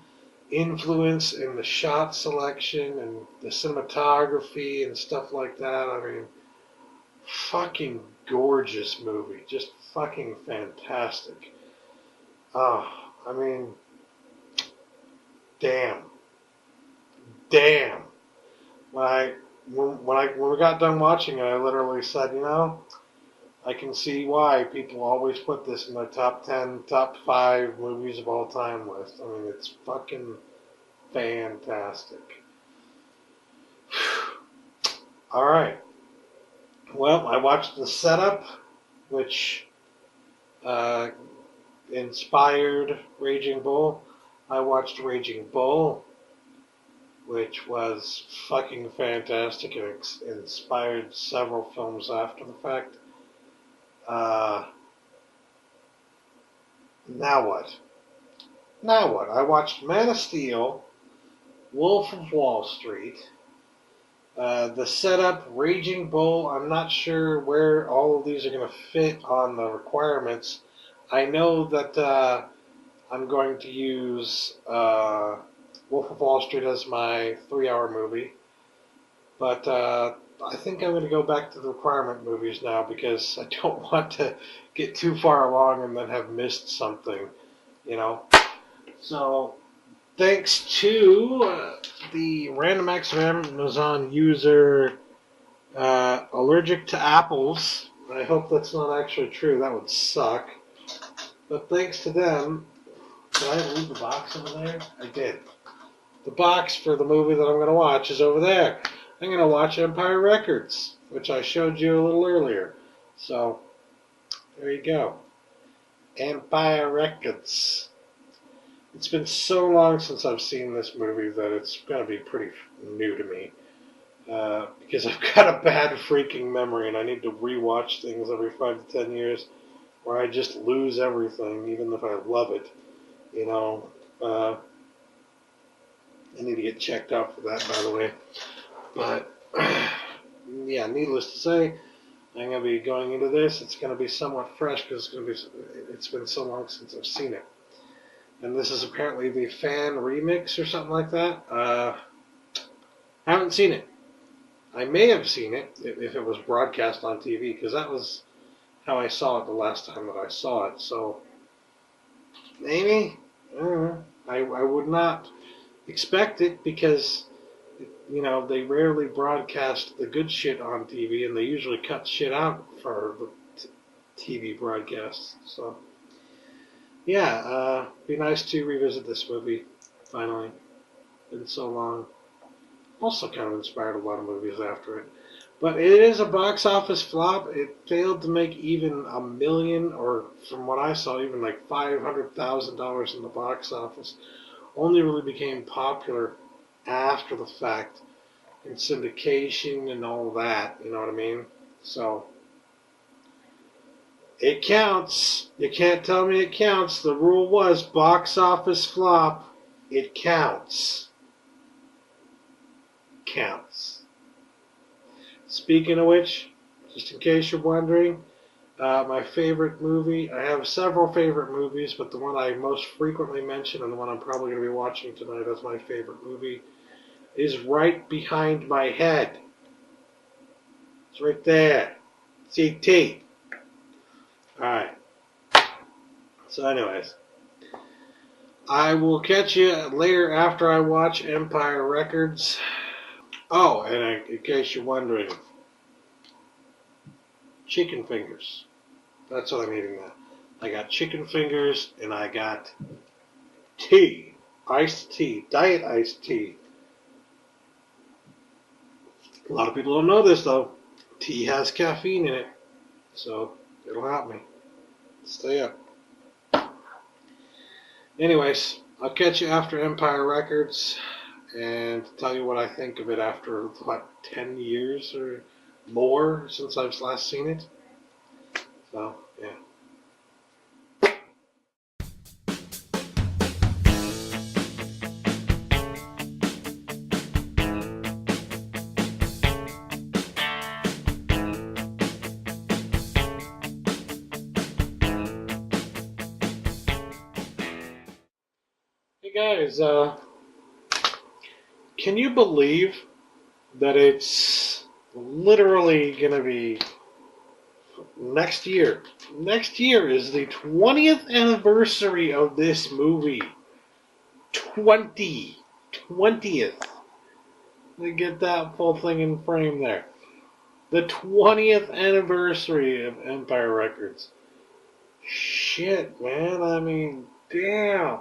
influence in the shot selection and the cinematography and stuff like that. I mean, fucking gorgeous movie. Just fucking fantastic. Oh, I mean, damn. Damn. When we got done watching it, I literally said, you know, I can see why people always put this in their top 10, top 5 movies of all time list. I mean, it's fucking fantastic. All right. Well, I watched The Setup, which inspired Raging Bull. I watched Raging Bull, which was fucking fantastic and inspired several films after the fact. Now what? Now what? I watched Man of Steel, Wolf of Wall Street, The Setup, Raging Bull. I'm not sure where all of these are going to fit on the requirements. I know that I'm going to use Wolf of Wall Street as my 3-hour movie. But I think I'm going to go back to the requirement movies now because I don't want to get too far along and then have missed something, you know. So, thanks to the random acts of Amazon user allergic to apples. I hope that's not actually true. That would suck. But thanks to them, did I leave the box over there? I did. The box for the movie that I'm going to watch is over there. I'm going to watch Empire Records, which I showed you a little earlier. So, there you go. Empire Records. It's been so long since I've seen this movie that it's going to be pretty new to me. Because I've got a bad freaking memory and I need to rewatch things every 5 to 10 years where I just lose everything, even if I love it. You know, I need to get checked out for that, by the way. But, yeah, needless to say, I'm going to be going into this. It's going to be somewhat fresh because it's been so long since I've seen it. And this is apparently the fan remix or something like that. Haven't seen it. I may have seen it if it was broadcast on TV, because that was how I saw it the last time that I saw it. So, maybe? I don't know. I would not expect it because, you know, they rarely broadcast the good shit on TV, and they usually cut shit out for the TV broadcasts. So, yeah, be nice to revisit this movie, finally. Been so long. Also kind of inspired a lot of movies after it. But it is a box office flop. It failed to make even $1 million, or from what I saw, even like $500,000 in the box office. Only really became popular after the fact in syndication and all that, you know what I mean? So, it counts. You can't tell me it counts. The rule was box office flop. It counts. Counts. Speaking of which, just in case you're wondering, my favorite movie, I have several favorite movies, but the one I most frequently mention and the one I'm probably going to be watching tonight as my favorite movie is Right Behind My Head. It's right there. CT. Alright. So anyways, I will catch you later after I watch Empire Records. Oh, and in case you're wondering, chicken fingers. That's what I'm eating now. I got chicken fingers and I got tea. iced tea, diet iced tea. A lot of people don't know this though. Tea has caffeine in it, so it'll help me stay up. Anyways, I'll catch you after Empire Records and tell you what I think of it after, 10 years or more since I've last seen it. So, yeah. Hey guys, can you believe that it's literally going to be next year? Next year is the 20th anniversary of this movie. 20th. Let me get that full thing in frame there. The 20th anniversary of Empire Records. Shit, man. I mean, damn.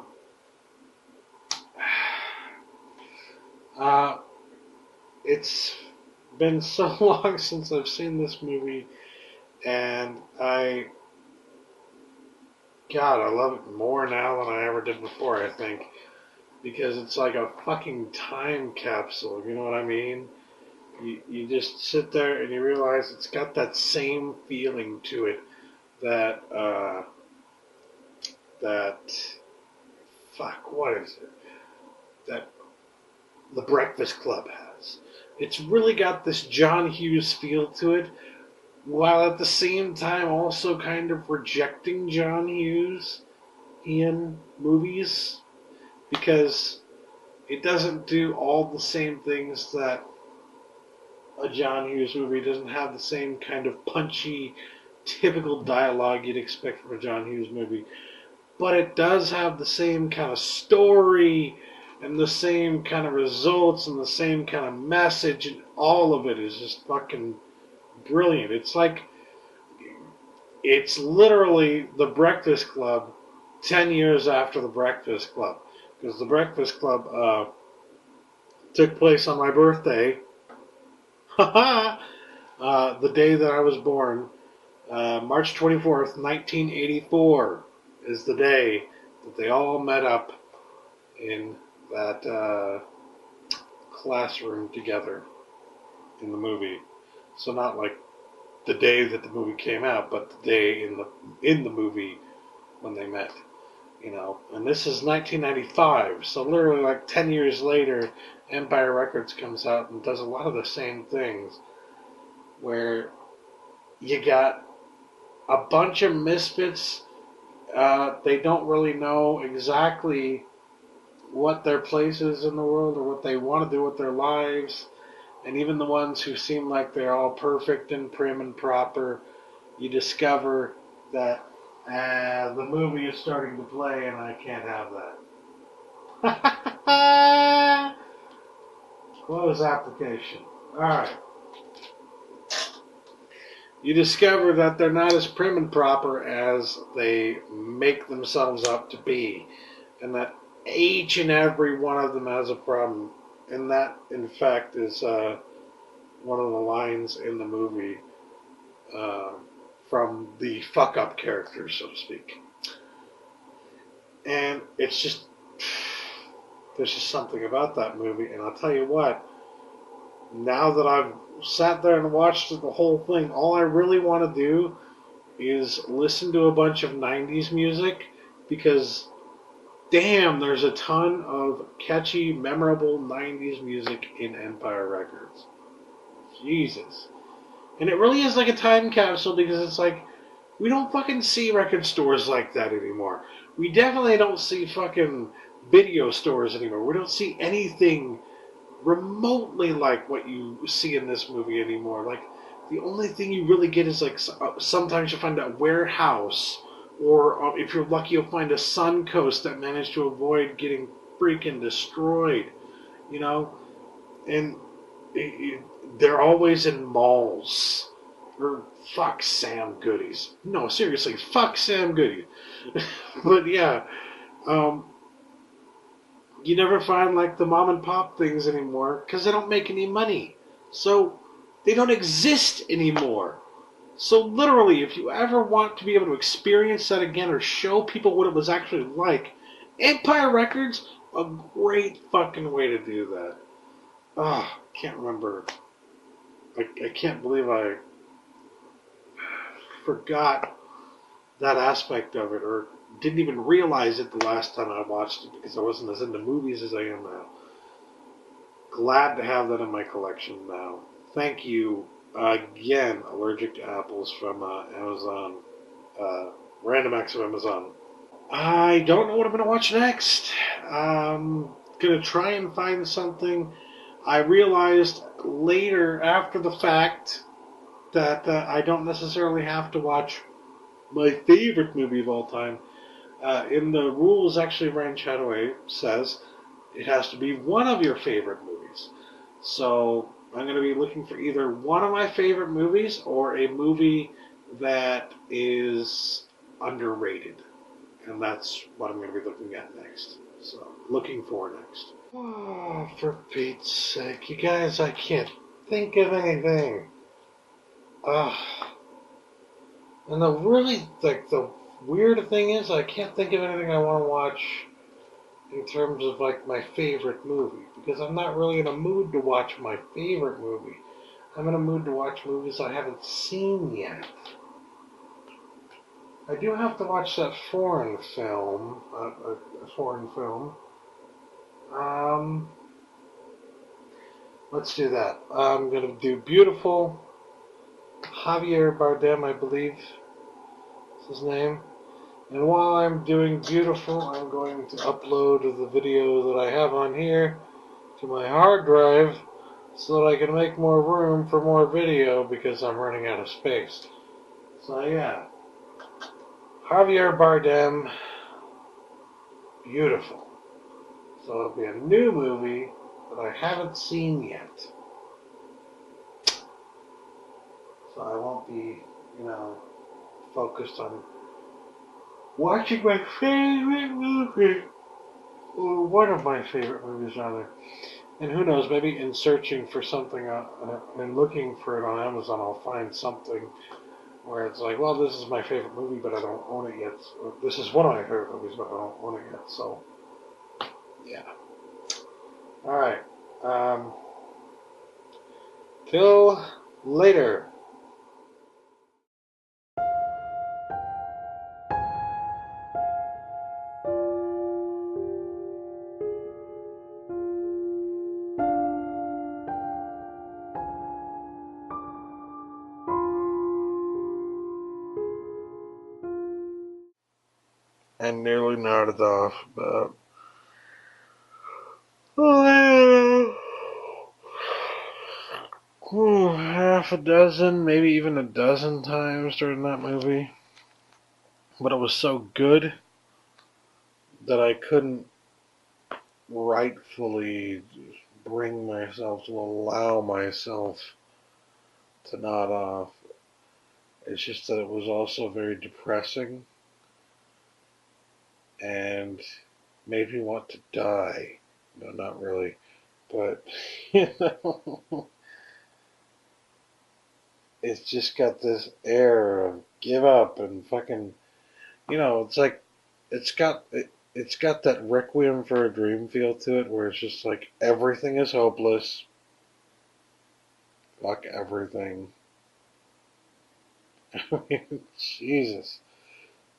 It's been so long since I've seen this movie, and I love it more now than I ever did before, I think, because it's like a fucking time capsule, you know what I mean? You just sit there and you realize it's got that same feeling to it that, what is it? That The Breakfast Club has. It's really got this John Hughes feel to it, while at the same time also kind of rejecting John Hughes in movies, because it doesn't do all the same things that a John Hughes movie. It doesn't have the same kind of punchy, typical dialogue you'd expect from a John Hughes movie, but it does have the same kind of story and the same kind of results and the same kind of message, and all of it is just fucking brilliant. It's literally The Breakfast Club 10 years after The Breakfast Club, because The Breakfast Club took place on my birthday, the day that I was born. March 24th, 1984 is the day that they all met up in that classroom together in the movie. So not like the day that the movie came out, but the day in the movie when they met, you know. And this is 1995, so literally like 10 years later, Empire Records comes out and does a lot of the same things, where you got a bunch of misfits. They don't really know exactly what their place is in the world or what they want to do with their lives. And even the ones who seem like they're all perfect and prim and proper, you discover that the movie is starting to play and I can't have that. Close application. Alright. You discover that they're not as prim and proper as they make themselves up to be, and that each and every one of them has a problem. And that, in fact, is one of the lines in the movie from the fuck-up characters, so to speak. And it's just, there's just something about that movie. And I'll tell you what, now that I've sat there and watched the whole thing, all I really want to do is listen to a bunch of 90s music, because damn, there's a ton of catchy, memorable 90s music in Empire Records. Jesus. And it really is like a time capsule, because it's like, we don't fucking see record stores like that anymore. We definitely don't see fucking video stores anymore. We don't see anything remotely like what you see in this movie anymore. Like, the only thing you really get is like, sometimes you find a warehouse, or if you're lucky, you'll find a Suncoast that managed to avoid getting freaking destroyed, you know? And they're always in malls. Or fuck Sam Goodies. No, seriously, fuck Sam Goody. But yeah, You never find like the mom and pop things anymore because they don't make any money. So they don't exist anymore. So literally, if you ever want to be able to experience that again or show people what it was actually like, Empire Records, a great fucking way to do that. Ah, can't remember. I can't believe I forgot that aspect of it, or didn't even realize it the last time I watched it because I wasn't as into movies as I am now. Glad to have that in my collection now. Thank you again, Allergic to Apples from Amazon, Random Acts of Amazon. I don't know what I'm going to watch next. Going to try and find something. I realized later, after the fact, that I don't necessarily have to watch my favorite movie of all time. In the rules, actually, Ryan Chattaway says it has to be one of your favorite movies. So I'm going to be looking for either one of my favorite movies or a movie that is underrated. And that's what I'm going to be looking at next. So, looking for next. Oh, for Pete's sake. You guys, I can't think of anything. And the really, like, the weird thing is, I can't think of anything I want to watch in terms of, like, my favorite movie. Because I'm not really in a mood to watch my favorite movie. I'm in a mood to watch movies I haven't seen yet. I do have to watch that foreign film. Let's do that. I'm going to do Beautiful. Javier Bardem, I believe is his name. And while I'm doing Beautiful, I'm going to upload the video that I have on here to my hard drive so that I can make more room for more video because I'm running out of space. So yeah, Javier Bardem, Beautiful. So it'll be a new movie that I haven't seen yet. So I won't be, focused on watching my favorite movie. Or one of my favorite movies, rather. And who knows, maybe in searching for something and looking for it on Amazon, I'll find something where it's like, well, this is my favorite movie, but I don't own it yet. Or, this is one of my favorite movies, but I don't own it yet. So, yeah. All right. Till later. And nearly nodded off about half a dozen, maybe even a dozen times during that movie. But it was so good that I couldn't rightfully bring myself to allow myself to nod off. It's just that it was also very depressing and made me want to die. No, not really. But, it's just got this air of give up and fucking, it's like, it's got that Requiem for a Dream feel to it where it's just like everything is hopeless. Fuck everything. Jesus.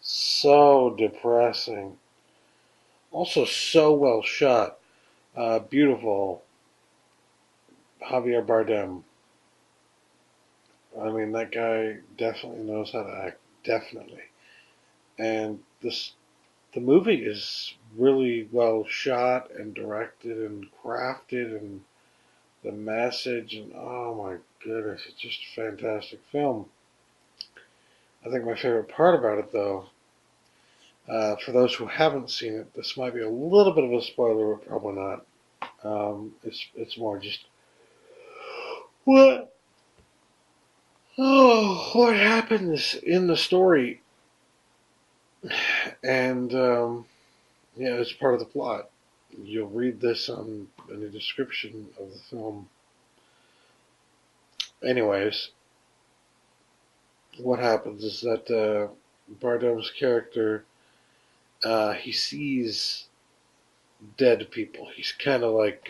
So depressing. Also so well shot. Beautiful. Javier Bardem. I mean, that guy definitely knows how to act. Definitely. And the movie is really well shot and directed and crafted, and the message, and oh my goodness, it's just a fantastic film. I think my favorite part about it, though, for those who haven't seen it, this might be a little bit of a spoiler, but probably not. It's more just what what happens in the story, and yeah, it's part of the plot. you'll read this in the description of the film. Anyways, what happens is that Bardem's character, he sees dead people. He's kind of like,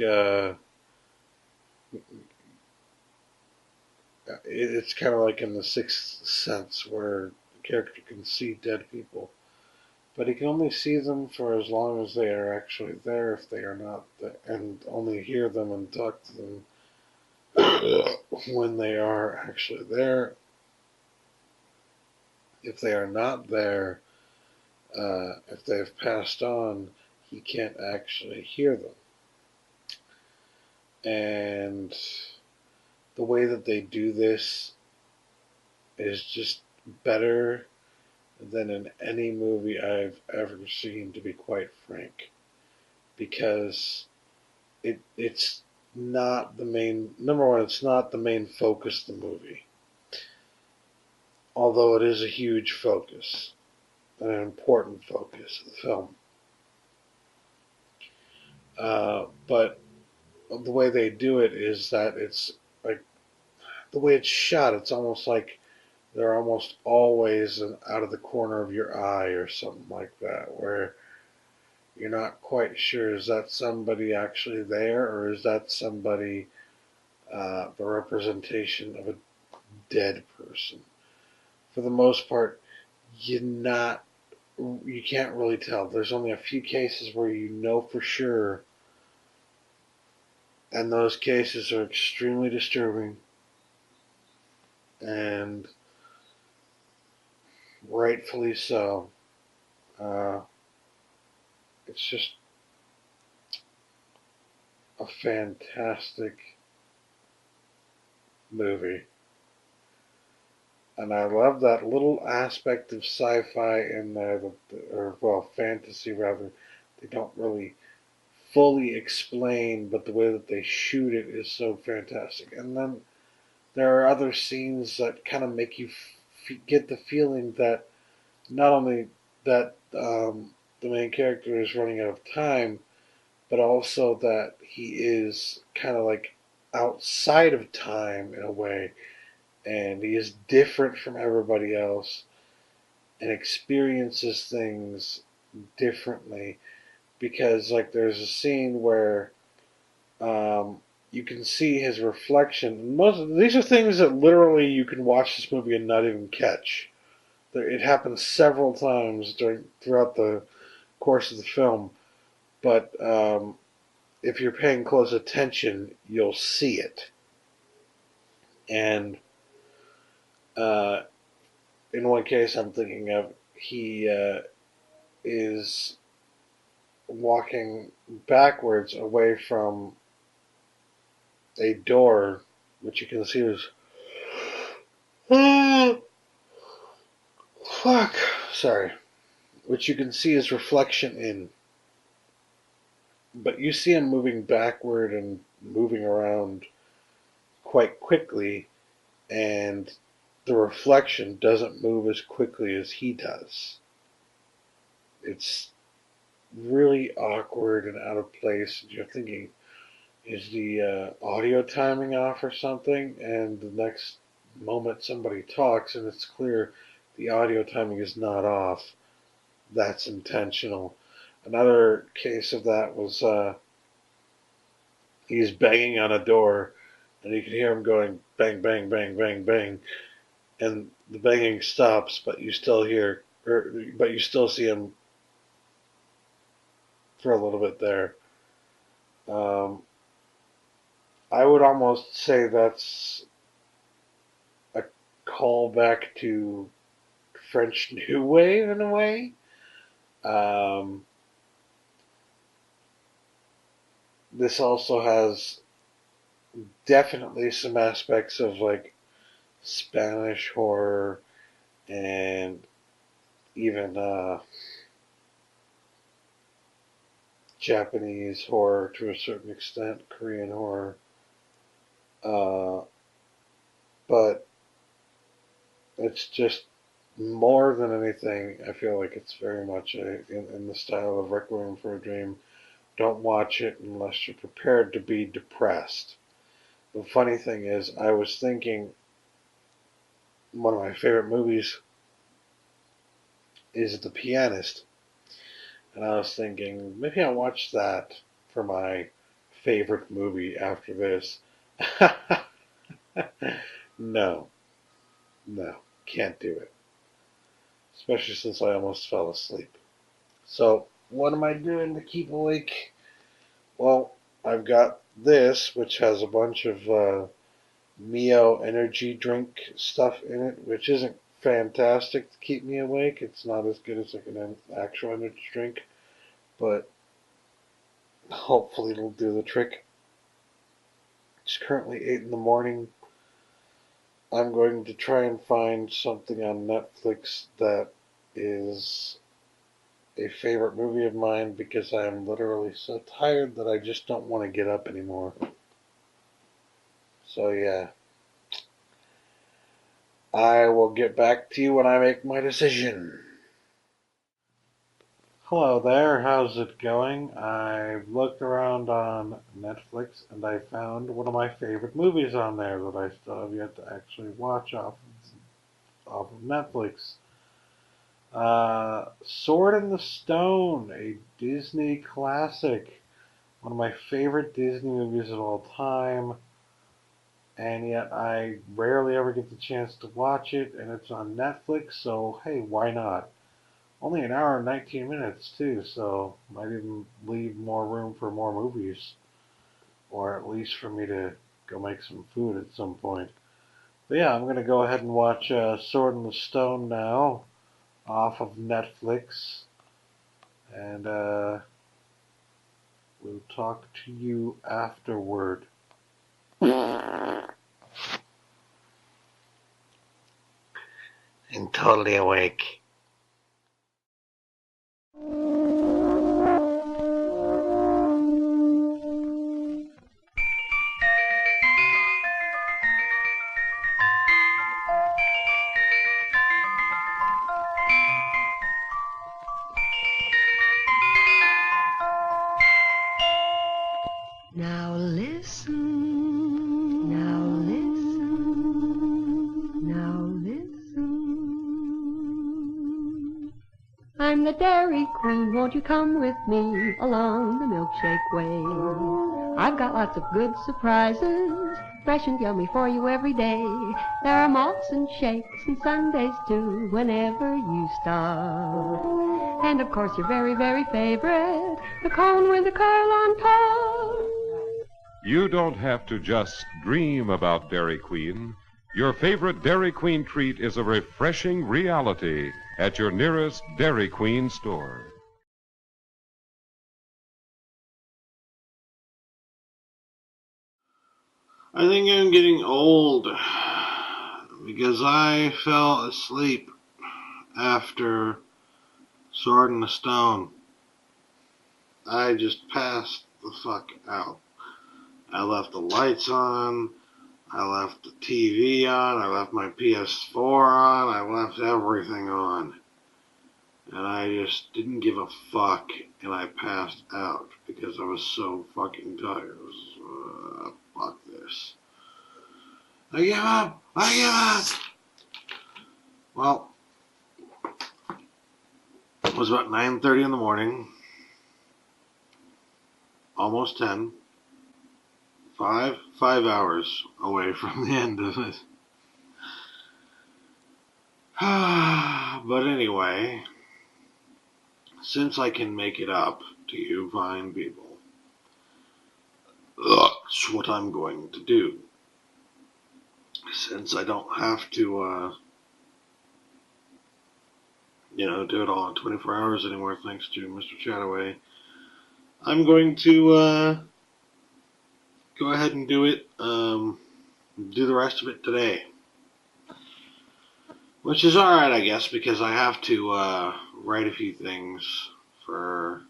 it's kind of like in The Sixth Sense, where the character can see dead people. But he can only see them for as long as they are actually there, if they are not there, and only hear them and talk to them when they are actually there. If they are not there, if they've passed on, he can't actually hear them. And the way that they do this is just better than in any movie I've ever seen, to be quite frank. Because it's not the main, number one, it's not the main focus of the movie. Although it is a huge focus, an important focus of the film. But the way they do it is that it's like, the way it's shot, it's almost like they're almost always out of the corner of your eye or something like that, where you're not quite sure, is that somebody actually there, or is that somebody, the representation of a dead person? For the most part, you can't really tell. There's only a few cases where you know for sure, and those cases are extremely disturbing, and rightfully so. It's just a fantastic movie. And I love that little aspect of sci-fi in there, or well, fantasy rather. They don't really fully explain, but the way that they shoot it is so fantastic. And then there are other scenes that kind of make you get the feeling that not only that the main character is running out of time, but also that he is kind of like outside of time in a way, and he is different from everybody else and experiences things differently. Because like there's a scene where you can see his reflection. These are things that literally you can watch this movie and not even catch. It happens several times throughout the course of the film, but if you're paying close attention, you'll see it. And in one case I'm thinking of, he is walking backwards away from a door, which you can see is fuck, sorry, which you can see his reflection in. But you see him moving backward and moving around quite quickly, and the reflection doesn't move as quickly as he does. It's really awkward and out of place. You're thinking, is the audio timing off or something? And the next moment somebody talks and it's clear the audio timing is not off. That's intentional. Another case of that was he's banging on a door, and you can hear him going bang, bang, bang, bang, bang, and the banging stops, but you still see him for a little bit there. I would almost say that's a callback to French New Wave in a way. This also has definitely some aspects of like Spanish horror and even Japanese horror to a certain extent, Korean horror. But it's just more than anything, I feel like it's very much in the style of Requiem for a Dream, don't watch it unless you're prepared to be depressed. The funny thing is, I was thinking one of my favorite movies is The Pianist, and I was thinking maybe I'll watch that for my favorite movie after this. No, no, can't do it. Especially since I almost fell asleep. So, what am I doing to keep awake? Well, I've got this, which has a bunch of Mio energy drink stuff in it, which isn't fantastic to keep me awake. It's not as good as like an actual energy drink, but hopefully it'll do the trick. It's currently 8 in the morning. I'm going to try and find something on Netflix that is a favorite movie of mine because I am literally so tired that I just don't want to get up anymore. So yeah, I will get back to you when I make my decision. Hello there, how's it going? I've looked around on Netflix and I found one of my favorite movies on there that I still have yet to actually watch off of Netflix. Sword in the Stone, a Disney classic. One of my favorite Disney movies of all time. And yet I rarely ever get the chance to watch it, and it's on Netflix, so hey, why not? Only an hour and 19 minutes, too, so might even leave more room for more movies. Or at least for me to go make some food at some point. But yeah, I'm going to go ahead and watch Sword in the Stone now, off of Netflix. And we'll talk to you afterward. And totally awake. Now listen, now listen, now listen. I'm the Dairy Queen, won't you come with me along the milkshake way? I've got lots of good surprises, fresh and yummy for you every day. There are malts and shakes and sundaes too, whenever you stop. And of course your very, very favorite, the cone with the curl on top. You don't have to just dream about Dairy Queen. Your favorite Dairy Queen treat is a refreshing reality at your nearest Dairy Queen store. I think I'm getting old because I fell asleep after Sword in the Stone. I just passed the fuck out. I left the lights on, I left the TV on, I left my PS4 on, I left everything on. And I just didn't give a fuck, and I passed out because I was so fucking tired. It was, fuck this. I give up! I give up! Well, it was about 9:30 in the morning. Almost 10. 5 hours away from the end of it. But anyway, since I can make it up to you fine people, that's what I'm going to do. Since I don't have to, do it all in 24 hours anymore, thanks to Mr. Chattaway, I'm going to, go ahead and do it, do the rest of it today. Which is alright, I guess, because I have to, write a few things for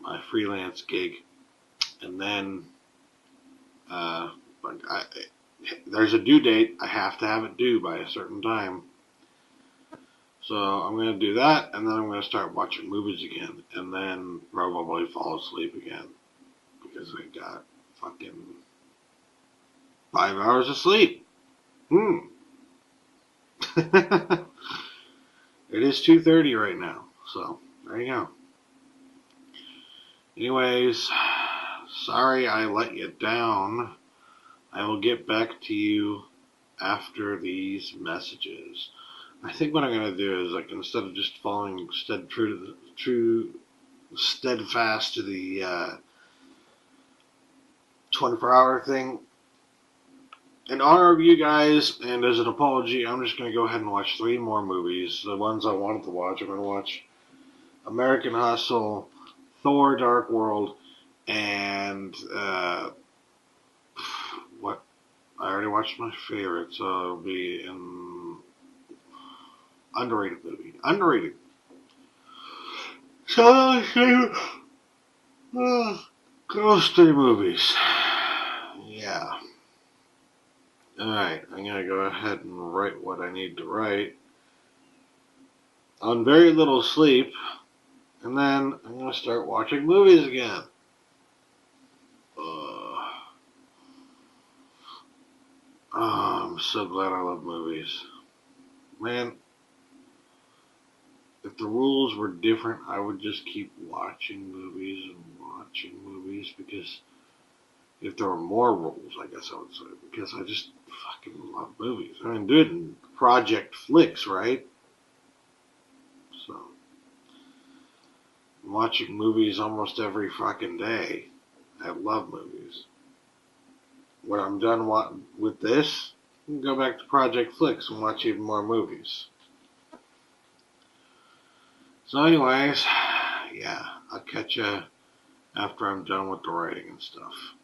my freelance gig. And then, there's a due date. I have to have it due by a certain time. So I'm going to do that, and then I'm going to start watching movies again, and then probably fall asleep again, because I got fucking 5 hours of sleep. It is 2:30 right now, so there you go. Anyways, sorry I let you down. I will get back to you after these messages. I think what I'm going to do is, like, instead of just following steadfast to the 24-hour thing, in honor of you guys and as an apology, I'm just going to go ahead and watch 3 more movies. The ones I wanted to watch. I'm going to watch American Hustle, Thor: Dark World, and what? I already watched my favorite, so it'll be an underrated movie. Underrated. So those 3 movies. Yeah. Alright, I'm going to go ahead and write what I need to write. On very little sleep, and then I'm going to start watching movies again. I'm so glad I love movies. Man, if the rules were different, I would just keep watching movies, because if there were more rules, I guess I would say, because I just fucking love movies. I mean, do it in Project Flicks, right? So, I'm watching movies almost every fucking day. I love movies. When I'm done with this, I can go back to Project Flicks and watch even more movies. So anyways, yeah, I'll catch you after I'm done with the writing and stuff.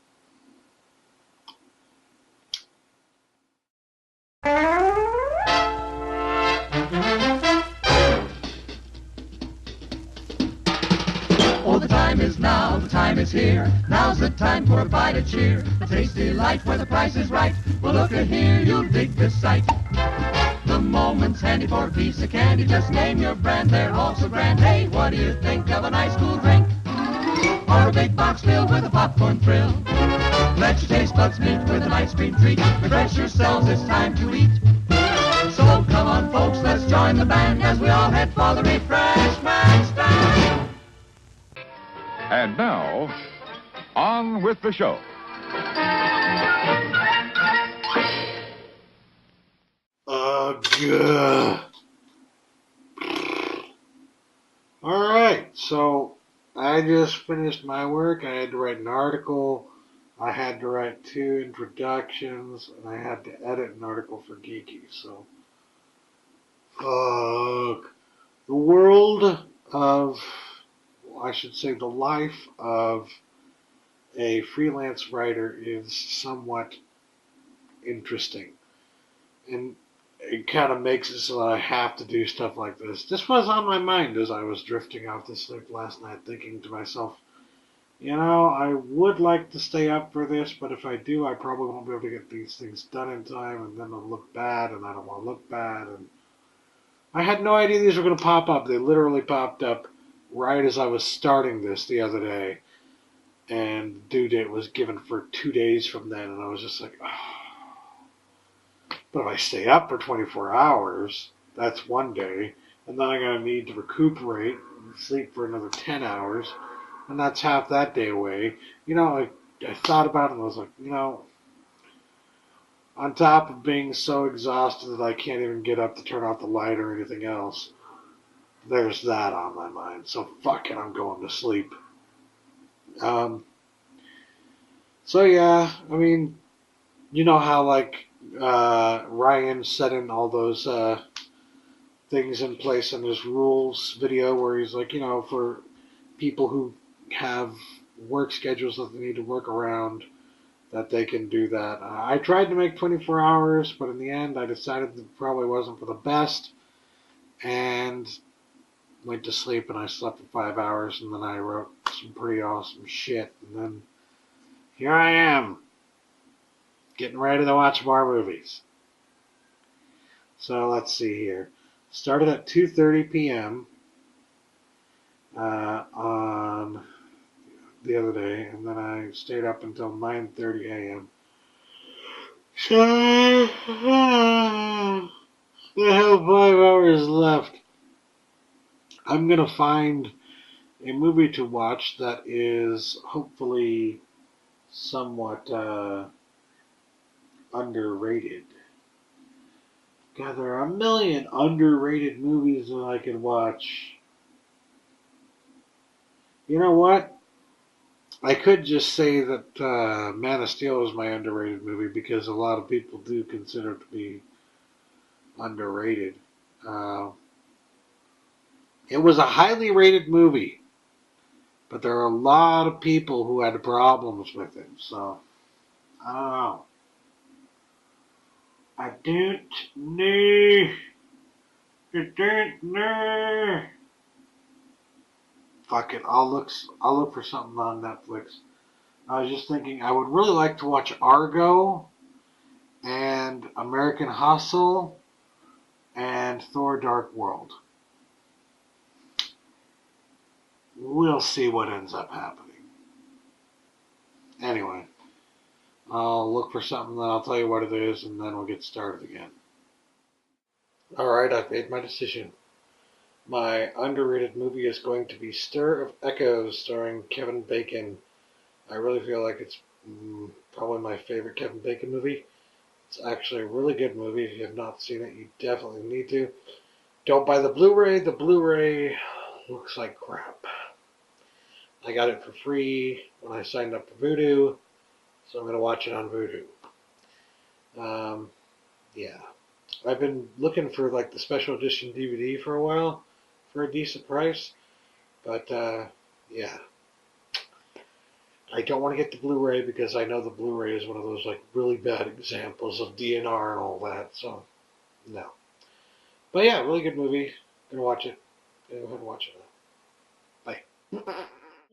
Oh, the time is now, the time is here. Now's the time for a bite of cheer. A tasty light where the price is right. Well, look at here, you'll dig this sight. The moment's handy for a piece of candy. Just name your brand, they're all so grand. Hey, what do you think of a nice cool drink? Or a big box filled with a popcorn thrill? Let your taste buds meet with an ice cream treat. Refresh yourselves, it's time to eat. So come on, folks, let's join the band as we all head for the refreshment stand. And now, on with the show. Good. Alright, so I just finished my work. I had to write an article. I had to write 2 introductions, and I had to edit an article for Geeky. So, the world of, I should say, the life of a freelance writer is somewhat interesting. And it kind of makes it so that I have to do stuff like this. This was on my mind as I was drifting off to sleep last night, thinking to myself, you know, I would like to stay up for this, but if I do, I probably won't be able to get these things done in time, and then it'll look bad, and I don't want to look bad. And I had no idea these were going to pop up. They literally popped up right as I was starting this the other day, and the due date was given for 2 days from then, and I was just like, oh. But if I stay up for 24 hours, that's one day, and then I'm going to need to recuperate and sleep for another 10 hours, and that's half that day away. You know, I thought about it and I was like, you know, on top of being so exhausted that I can't even get up to turn off the light or anything else, there's that on my mind. So fuck it, I'm going to sleep. So yeah, I mean, you know how like Ryan set in all those things in place in his rules video where he's like, you know, for people who have work schedules that they need to work around, that they can do that. I tried to make 24 hours, but in the end I decided that probably wasn't for the best, and went to sleep, and I slept for 5 hours, and then I wrote some pretty awesome shit, and then here I am, getting ready to watch more movies. So let's see here. Started at 2:30 p.m. On the other day, and then I stayed up until 9:30 a.m. So I have 5 hours left. I'm gonna find a movie to watch that is hopefully somewhat underrated. God, there are a million underrated movies that I could watch. You know what? I could just say that Man of Steel is my underrated movie because a lot of people do consider it to be underrated. Uh, it was a highly rated movie, but there are a lot of people who had problems with it. So, I don't know. I don't know. I don't know. Fuck it. I'll look for something on Netflix. I was just thinking I would really like to watch Argo and American Hustle and Thor Dark World. We'll see what ends up happening. Anyway, I'll look for something, then I'll tell you what it is, and then we'll get started again. Alright, I've made my decision. My underrated movie is going to be Stir of Echoes, starring Kevin Bacon. I really feel like it's probably my favorite Kevin Bacon movie. It's actually a really good movie. If you have not seen it, you definitely need to. Don't buy the Blu-ray. The Blu-ray looks like crap. I got it for free when I signed up for Vudu, so I'm going to watch it on Vudu. Yeah. I've been looking for like the special edition DVD for a while for a decent price, but yeah. I don't want to get the Blu-ray because I know the Blu-ray is one of those like really bad examples of DNR and all that, so no. But yeah, really good movie. Gonna watch it. Go ahead and watch it now. Bye.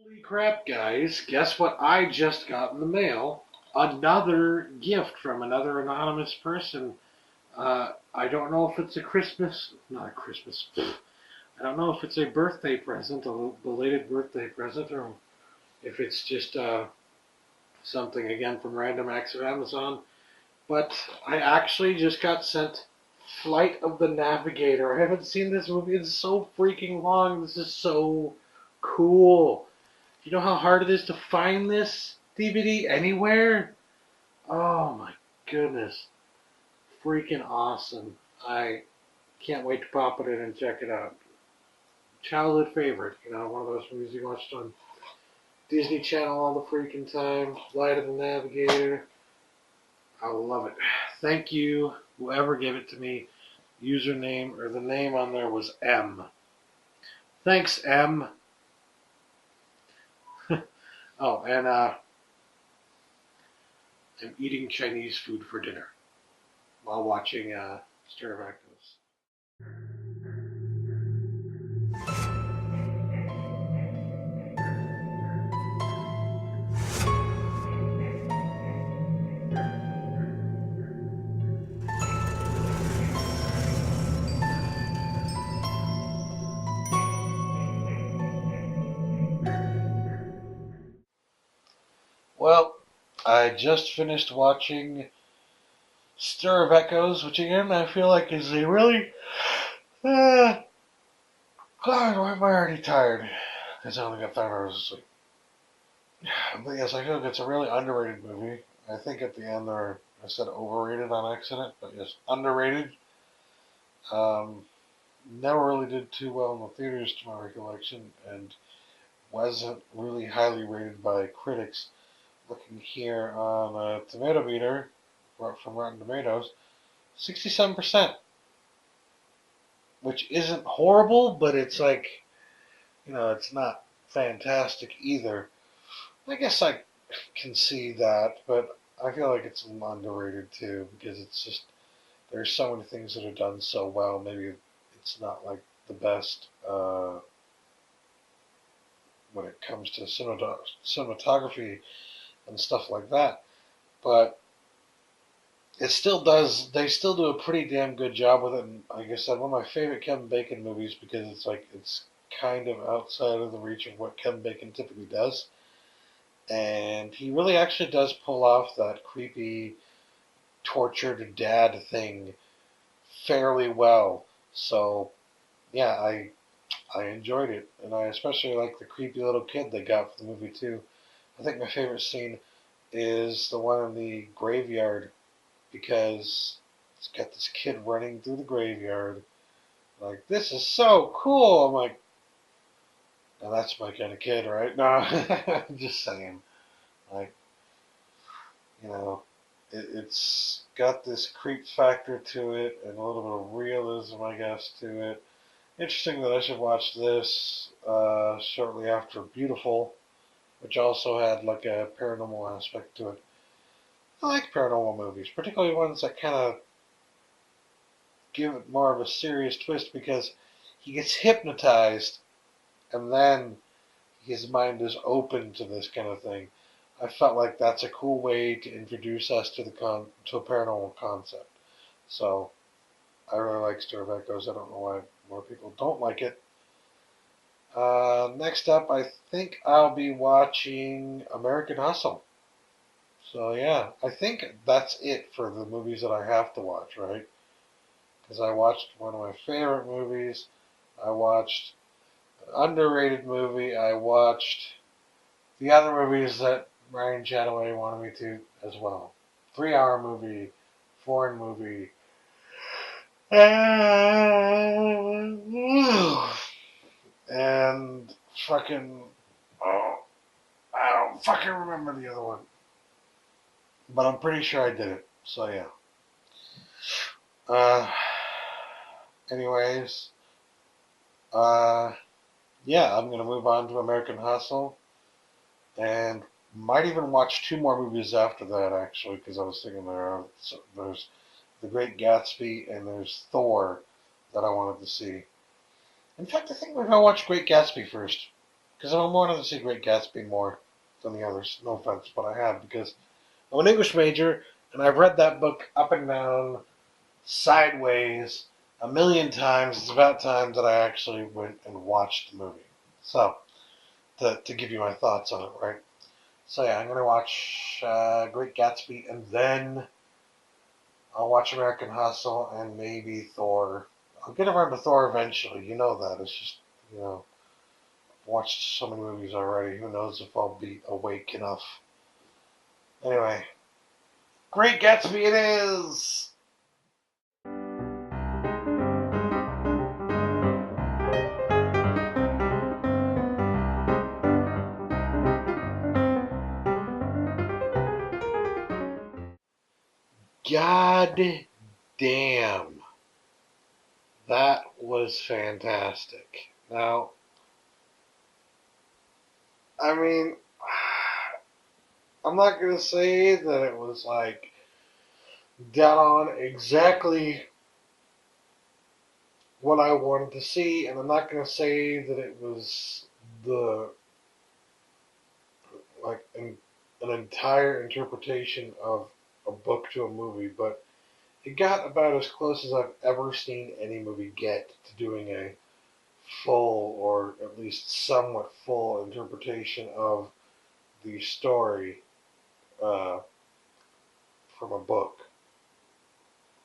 Holy crap, guys. Guess what I just got in the mail? Another gift from another anonymous person. I don't know if it's a Christmas, not a Christmas. I don't know if it's a birthday present, a belated birthday present, or if it's just something again from Random Acts of Amazon. But I actually just got sent Flight of the Navigator. I haven't seen this movie in so freaking long. This is so cool. Do you know how hard it is to find this DVD anywhere? Oh my goodness. Freaking awesome. I can't wait to pop it in and check it out. Childhood favorite, you know, one of those movies you watched on Disney Channel all the freaking time. Flight of the Navigator. I love it. Thank you, whoever gave it to me. Username, or the name on there was M. Thanks, M. Oh, and I'm eating Chinese food for dinner while watching Stir of Echoes. Well, I just finished watching Stir of Echoes, which again I feel like is a really... God, why am I already tired? Because I only got 5 hours of sleep. But yes, I feel like it's a really underrated movie. I think at the end I said overrated on accident, but yes, underrated. Never really did too well in the theaters to my recollection, and wasn't really highly rated by critics. Looking here on a tomato meter from Rotten Tomatoes, 67%, which isn't horrible, but it's like, you know, it's not fantastic either. I guess I can see that, but I feel like it's underrated too, because it's just, there's so many things that are done so well. Maybe it's not like the best when it comes to cinematography and stuff like that, but it still does. They still do a pretty damn good job with it. And like I said, one of my favorite Kevin Bacon movies because it's kind of outside of the reach of what Kevin Bacon typically does, and he really actually does pull off that creepy, tortured dad thing fairly well. So yeah, I enjoyed it, and I especially like the creepy little kid they got for the movie too. I think my favorite scene is the one in the graveyard because it's got this kid running through the graveyard. Like, this is so cool. I'm like, now that's my kind of kid, right? No, I'm just saying. Like, you know, it's got this creep factor to it and a little bit of realism, I guess, to it. Interesting that I should watch this shortly after Beautiful, which also had like a paranormal aspect to it. I like paranormal movies, particularly ones that kind of give it more of a serious twist because he gets hypnotized and then his mind is open to this kind of thing. I felt like that's a cool way to introduce us to to a paranormal concept. So I really like Stir of Echoes. I don't know why more people don't like it. Next up, I think I'll be watching American Hustle. So yeah, I think that's it for the movies that I have to watch, right? Because I watched one of my favorite movies. I watched an underrated movie. I watched the other movies that Ryan Chattaway wanted me to as well. 3-hour movie, foreign movie. And fucking, oh, I don't fucking remember the other one. But I'm pretty sure I did it. So yeah. Anyways, yeah, I'm gonna move on to American Hustle, and might even watch 2 more movies after that actually, because I was thinking there's The Great Gatsby and there's Thor that I wanted to see. In fact, I think we're gonna watch Great Gatsby first, because I wanted to see Great Gatsby more than the others. No offense, but I have because I'm an English major, and I've read that book up and down, sideways, a million times. It's about time that I actually went and watched the movie. So, to give you my thoughts on it, right? So yeah, I'm going to watch Great Gatsby, and then I'll watch American Hustle, and maybe Thor. I'll get around to Thor eventually. You know that. It's just, I've watched so many movies already. Who knows if I'll be awake enough. Anyway, Great Gatsby it is! God damn. That was fantastic. Now, I mean, I'm not going to say that it was like dead on exactly what I wanted to see, and I'm not going to say that it was the like an entire interpretation of a book to a movie, but it got about as close as I've ever seen any movie get to doing a full, or at least somewhat full, interpretation of the story uh, from a book.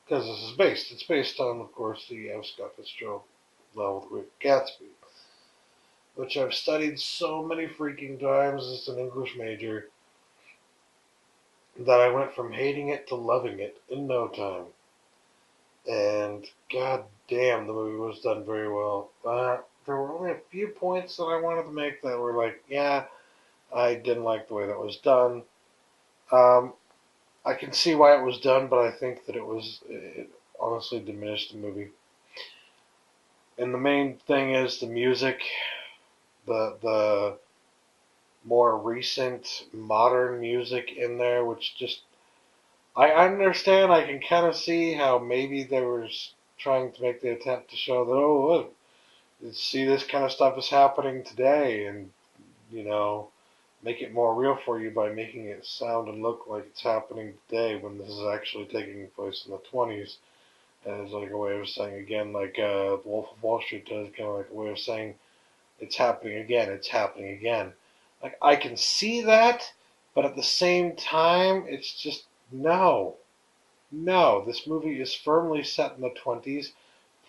Because it's based on, of course, the F. Scott Fitzgerald novel, The Great Gatsby, which I've studied so many freaking times as an English major that I went from hating it to loving it in no time. And god damn, the movie was done very well. There were only a few points that I wanted to make that were like, yeah, I didn't like the way that was done. I can see why it was done, but I think that it honestly diminished the movie. And the main thing is the music, the more recent modern music in there, which just, I understand, I can kind of see how maybe they were trying to make the attempt to show that, oh, look, see, this kind of stuff is happening today, and, make it more real for you by making it sound and look like it's happening today when this is actually taking place in the 20s. As like a way of saying again, like The Wolf of Wall Street does, kind of like a way of saying it's happening again, it's happening again. Like, I can see that, but at the same time, it's just, no. No, this movie is firmly set in the 20s.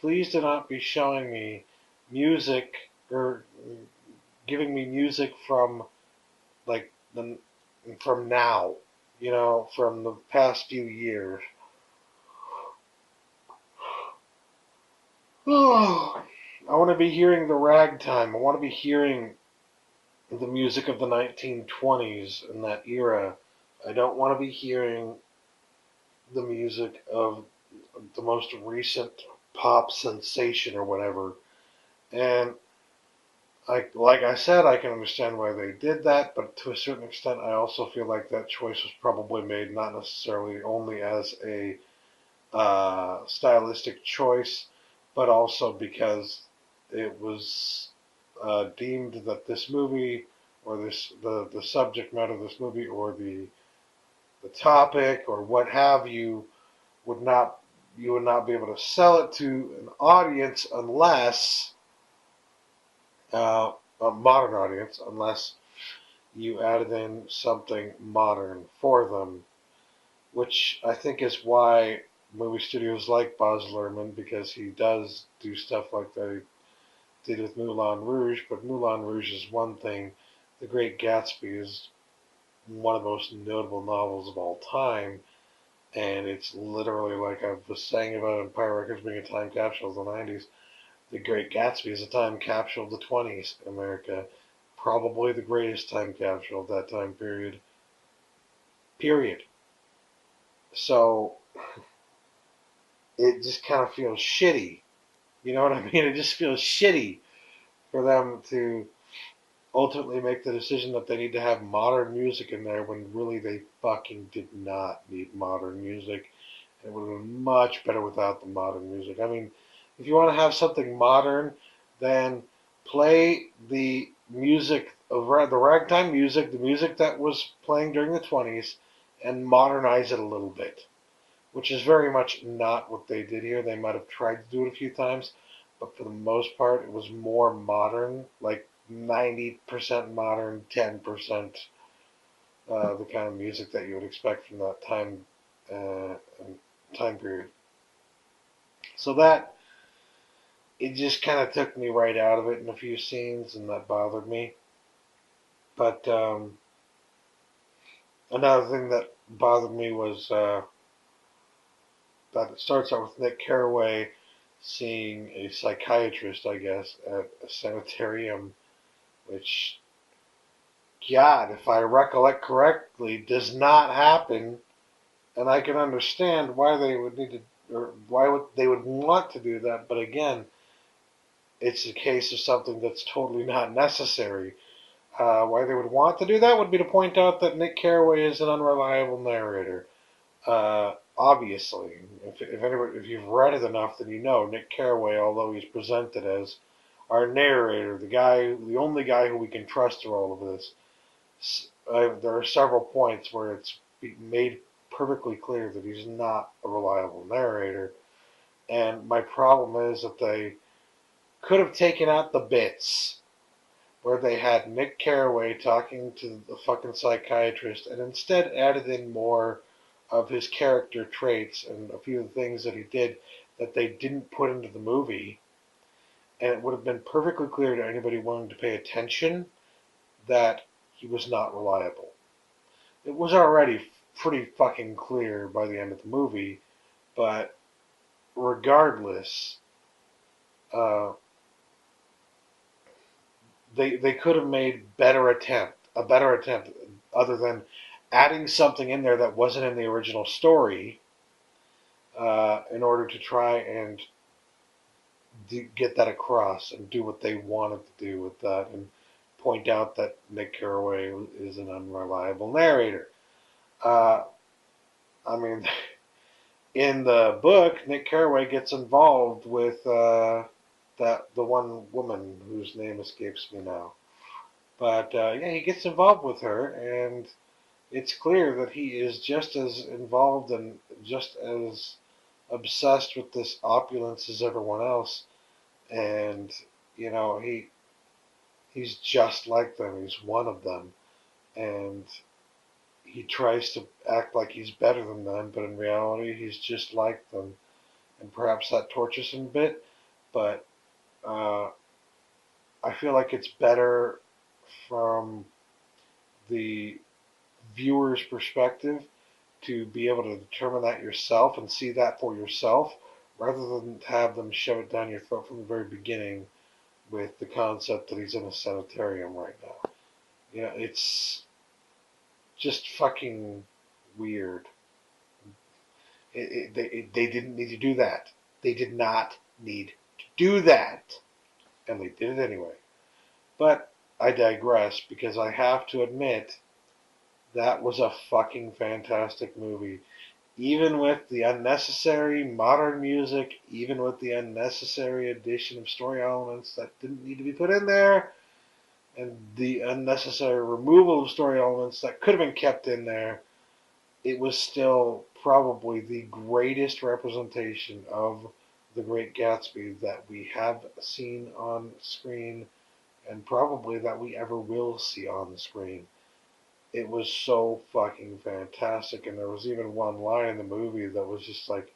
Please do not be showing me music, or giving me music from, like, from now, from the past few years. Oh, I want to be hearing the ragtime. I want to be hearing the music of the 1920s and that era. I don't want to be hearing the music of the most recent pop sensation or whatever. And like I said, I can understand why they did that, but to a certain extent, I also feel like that choice was probably made not necessarily only as a stylistic choice, but also because it was deemed that this movie, or the subject matter of this movie, or the topic, or what have you, you would not be able to sell it to an audience unless a modern audience, unless you added in something modern for them, which I think is why movie studios like Baz Luhrmann, because he does do stuff like that he did with Moulin Rouge. But Moulin Rouge is one thing. The Great Gatsby is one of the most notable novels of all time, and it's literally, like I was saying about Empire Records being a time capsule of the 90s, The Great Gatsby is a time capsule of the 20s in America. Probably the greatest time capsule of that time period. Period. So, it just kind of feels shitty. You know what I mean? It just feels shitty for them to ultimately make the decision that they need to have modern music in there when really they fucking did not need modern music. It would have been much better without the modern music. I mean, if you want to have something modern, then play the music of the ragtime music, the music that was playing during the 20s, and modernize it a little bit, which is very much not what they did here. They might have tried to do it a few times, but for the most part, it was more modern, like 90% modern, 10% the kind of music that you would expect from that time period. So that, it just kind of took me right out of it in a few scenes, and that bothered me. But another thing that bothered me was that it starts out with Nick Carraway seeing a psychiatrist, I guess, at a sanitarium, which, God, if I recollect correctly, does not happen. And I can understand why they would need to, or they would want to do that. But again, it's a case of something that's totally not necessary. Why they would want to do that would be to point out that Nick Carraway is an unreliable narrator. Obviously, if you've read it enough, then you know Nick Carraway, although he's presented as our narrator, the only guy who we can trust through all of this, there are several points where it's made perfectly clear that he's not a reliable narrator. And my problem is that they could have taken out the bits where they had Nick Carraway talking to the fucking psychiatrist and instead added in more of his character traits and a few of the things that he did that they didn't put into the movie. And it would have been perfectly clear to anybody willing to pay attention that he was not reliable. It was already pretty fucking clear by the end of the movie, but regardless, they could have made a better attempt, other than adding something in there that wasn't in the original story, in order to try and get that across and do what they wanted to do with that and point out that Nick Carraway is an unreliable narrator. I mean, in the book, Nick Carraway gets involved with the one woman whose name escapes me now. But yeah, he gets involved with her, and it's clear that he is just as involved and just as obsessed with this opulence as everyone else. And you know, he's just like them. He's one of them, and he tries to act like he's better than them, but in reality, he's just like them. And perhaps that tortures him a bit, but uh, I feel like it's better from the viewer's perspective to be able to determine that yourself and see that for yourself rather than have them shove it down your throat from the very beginning with the concept that he's in a sanitarium right now. You know, it's just fucking weird. They didn't need to do that. They did not need to do that. And they did it anyway. But I digress because I have to admit that was a fucking fantastic movie. Even with the unnecessary modern music, even with the unnecessary addition of story elements that didn't need to be put in there, and the unnecessary removal of story elements that could have been kept in there, it was still probably the greatest representation of the Great Gatsby that we have seen on screen and probably that we ever will see on the screen. It was so fucking fantastic, and there was even one line in the movie that was just like,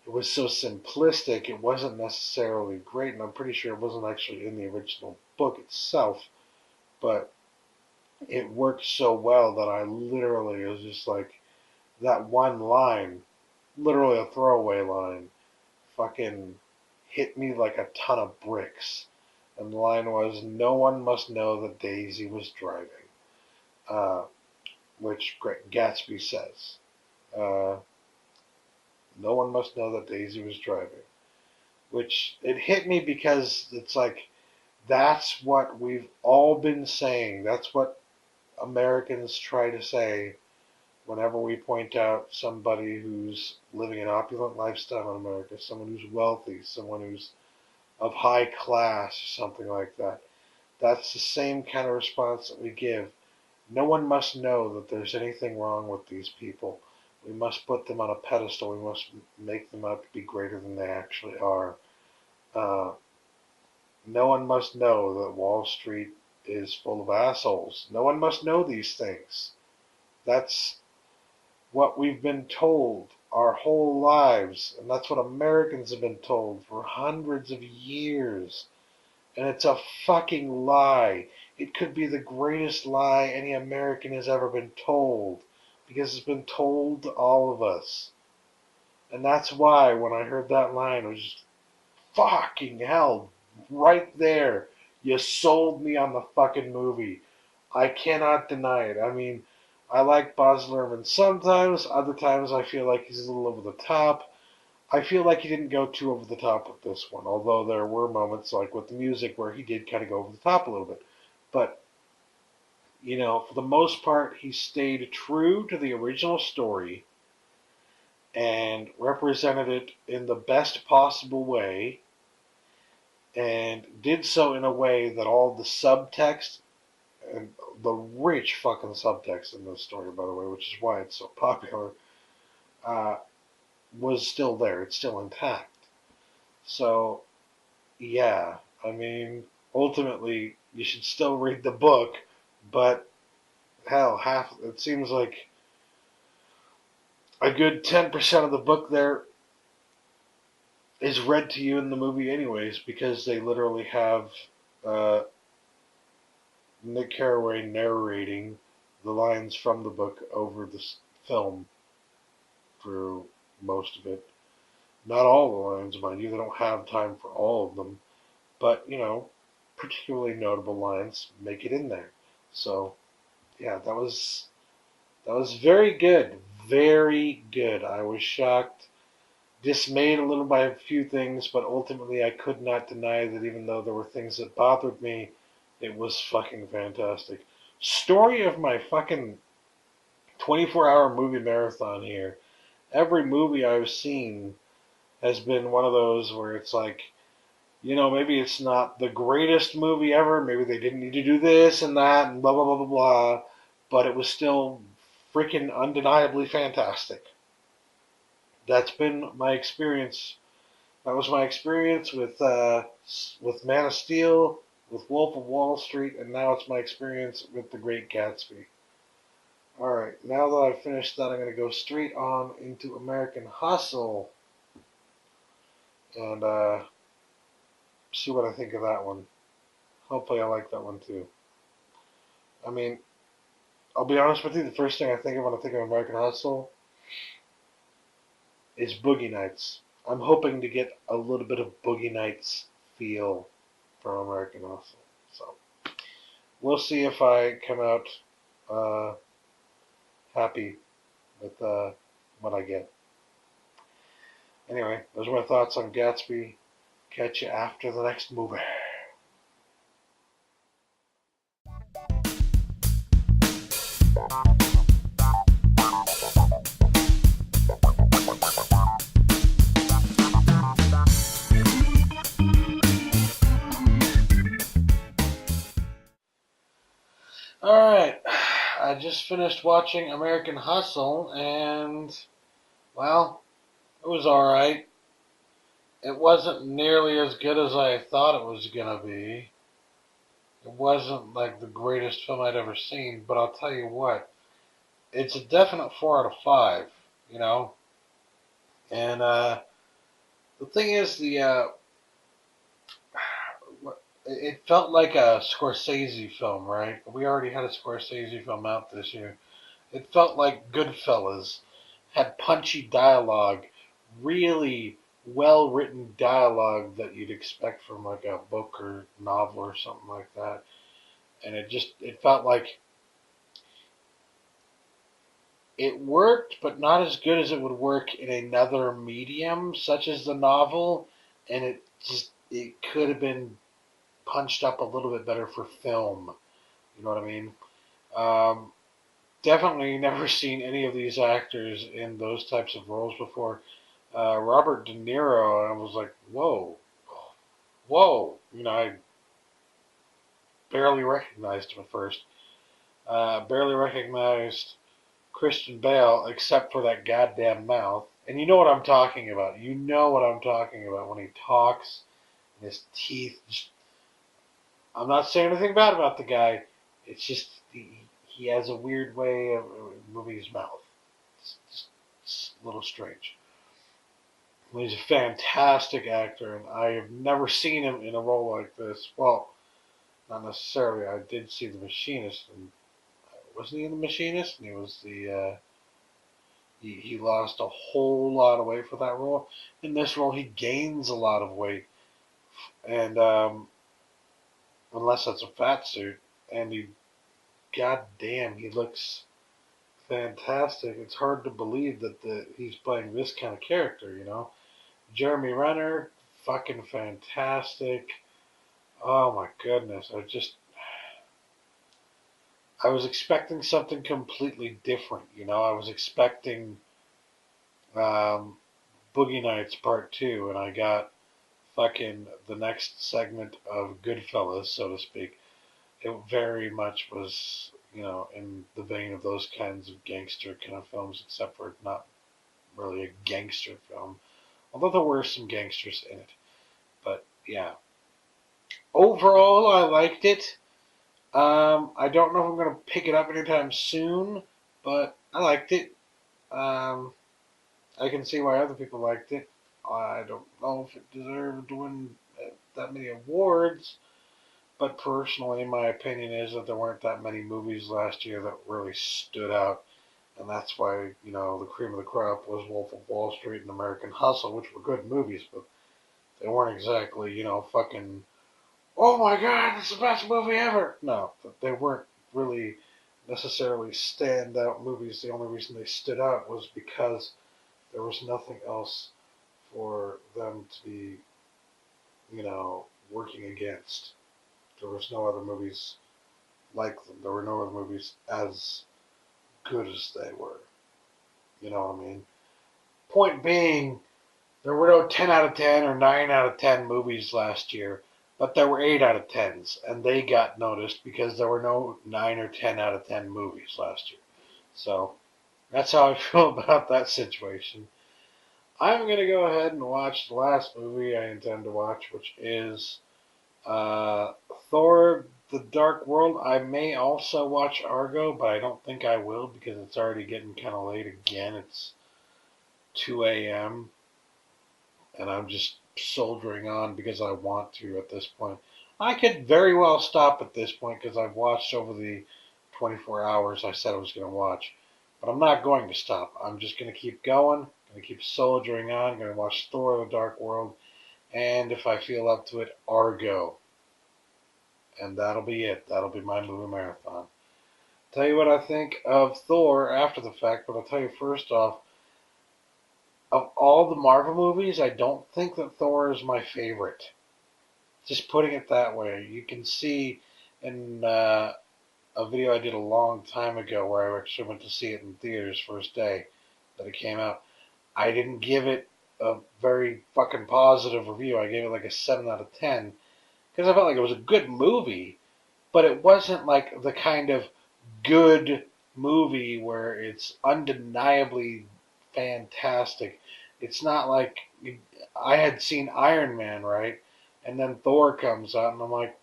it was so simplistic, it wasn't necessarily great, and I'm pretty sure it wasn't actually in the original book itself, but it worked so well that I literally was just like, that one line, literally a throwaway line, fucking hit me like a ton of bricks. And the line was, "No one must know that Daisy was driving," which Gatsby says. Uh, no one must know that Daisy was driving. Which, it hit me because it's like, that's what we've all been saying. That's what Americans try to say whenever we point out somebody who's living an opulent lifestyle in America, someone who's wealthy, someone who's of high class, or something like that. That's the same kind of response that we give. No one must know that there's anything wrong with these people. We must put them on a pedestal. We must make them out to be greater than they actually are. Uh, no one must know that Wall Street is full of assholes. No one must know these things. That's what we've been told our whole lives, and that's what Americans have been told for hundreds of years. And it's a fucking lie. It could be the greatest lie any American has ever been told, because it's been told to all of us. And that's why when I heard that line, it was just, fucking hell, right there. You sold me on the fucking movie. I cannot deny it. I mean, I like Baz Luhrmann sometimes. Other times I feel like he's a little over the top. I feel like he didn't go too over the top with this one, although there were moments like with the music where he did kind of go over the top a little bit. But, you know, for the most part, he stayed true to the original story and represented it in the best possible way, and did so in a way that all the subtext, and the rich fucking subtext in this story, by the way, which is why it's so popular, uh, was still there. It's still intact. So, yeah, I mean, ultimately, you should still read the book, but hell, it seems like a good 10% of the book there is read to you in the movie anyways, because they literally have uh, Nick Carraway narrating the lines from the book over the film through most of it. Not all the lines, mind you, they don't have time for all of them, but, you know, particularly notable lines make it in there. So, yeah, that was very good. Very good. I was shocked, dismayed a little by a few things, but ultimately I could not deny that even though there were things that bothered me, it was fucking fantastic. Story of my fucking 24-hour movie marathon here. Every movie I've seen has been one of those where it's like, maybe it's not the greatest movie ever. Maybe they didn't need to do this and that and blah, blah, blah, blah, blah. But it was still freaking undeniably fantastic. That's been my experience. That was my experience with Man of Steel, with Wolf of Wall Street, and now it's my experience with The Great Gatsby. Alright, now that I've finished that, I'm going to go straight on into American Hustle and see what I think of that one. Hopefully I like that one too. I mean, I'll be honest with you, the first thing I think of when I think of American Hustle is Boogie Nights. I'm hoping to get a little bit of Boogie Nights feel from American Hustle. So, we'll see if I come out happy with what I get. Anyway, those are my thoughts on Gatsby. Catch you after the next movie. Alright, I just finished watching American Hustle, and, well, it was alright. It wasn't nearly as good as I thought it was going to be. It wasn't like the greatest film I'd ever seen, but I'll tell you what, it's a definite 4 out of 5, you know? And the thing is, it felt like a Scorsese film, right? We already had a Scorsese film out this year. It felt like Goodfellas, had punchy dialogue, really well-written dialogue that you'd expect from like a book or novel or something like that. And it felt like it worked, but not as good as it would work in another medium, such as the novel. And it could have been punched up a little bit better for film. You know what I mean? Definitely never seen any of these actors in those types of roles before. Robert De Niro, I was like, whoa. I barely recognized him at first. Barely recognized Christian Bale, except for that goddamn mouth. And you know what I'm talking about. You know what I'm talking about when he talks, and his teeth. I'm not saying anything bad about the guy. It's just he has a weird way of moving his mouth. It's a little strange. He's a fantastic actor, and I have never seen him in a role like this. Well, not necessarily. I did see The Machinist, and wasn't he in The Machinist? And he was he lost a whole lot of weight for that role. In this role, he gains a lot of weight, and unless that's a fat suit, and goddamn, he looks fantastic. It's hard to believe that he's playing this kind of character, you know. Jeremy Renner, fucking fantastic. Oh my goodness, I was expecting something completely different, you know. I was expecting Boogie Nights Part 2, and I got fucking the next segment of Goodfellas, so to speak. It very much was, you know, in the vein of those kinds of gangster kind of films, except for not really a gangster film. Although there were some gangsters in it. But, yeah. Overall, I liked it. I don't know if I'm going to pick it up anytime soon, but I liked it. I can see why other people liked it. I don't know if it deserved to win that many awards, but personally, my opinion is that there weren't that many movies last year that really stood out, and that's why, you know, the cream of the crop was Wolf of Wall Street and American Hustle, which were good movies, but they weren't exactly, you know, fucking, oh my god, it's the best movie ever! No, they weren't really necessarily standout movies. The only reason they stood out was because there was nothing else for them to be, you know, working against. There was no other movies like them. There were no other movies as good as they were. You know what I mean? Point being, There were no 10 out of 10 or 9 out of 10 movies last year, but there were 8 out of 10s, and they got noticed because there were no 9 or 10 out of 10 movies last year. So that's how I feel about that situation. I'm going to go ahead and watch the last movie I intend to watch, which is Thor: The Dark World. I may also watch Argo, but I don't think I will because it's already getting kind of late again. It's 2 a.m. and I'm just soldiering on because I want to at this point. I could very well stop at this point because I've watched over the 24 hours I said I was going to watch. But I'm not going to stop. I'm just going to keep going, going to keep soldiering on, I'm going to watch Thor: The Dark World, and if I feel up to it, Argo. And that'll be it. That'll be my movie marathon. Tell you what I think of Thor after the fact, but I'll tell you first off, of all the Marvel movies, I don't think that Thor is my favorite. Just putting it that way. You can see in a video I did a long time ago where I actually went to see it in theaters first day that it came out. I didn't give it a very fucking positive review. I gave it like a 7 out of 10 because I felt like it was a good movie, but it wasn't like the kind of good movie where it's undeniably fantastic. It's not like I had seen Iron Man, right? And then Thor comes out, and I'm like,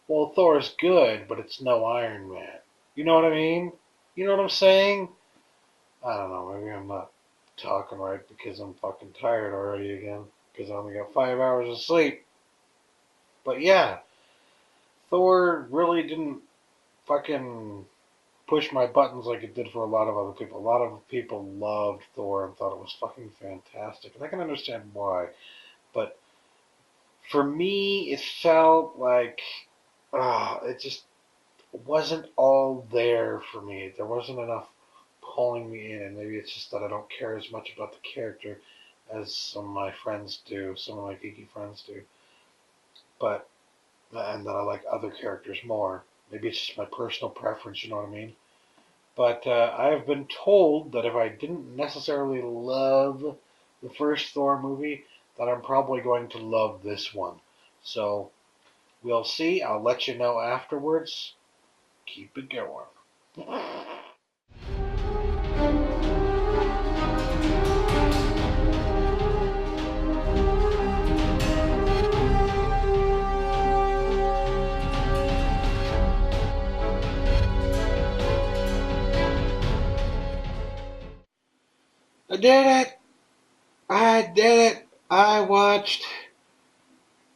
well, Thor's good, but it's no Iron Man. You know what I mean? You know what I'm saying? I don't know. Maybe I'm not talking right because I'm fucking tired already again because I only got 5 hours of sleep. But yeah, Thor really didn't fucking push my buttons like it did for a lot of other people. A lot of people loved Thor and thought it was fucking fantastic, and I can understand why. But for me, it felt like it just wasn't all there for me. There wasn't enough pulling me in, and maybe it's just that I don't care as much about the character as some of my friends do, some of my geeky friends do. But and that I like other characters more. Maybe it's just my personal preference, you know what I mean? But I have been told that if I didn't necessarily love the first Thor movie, that I'm probably going to love this one. So we'll see. I'll let you know afterwards. Keep it going. I did it! I did it! I watched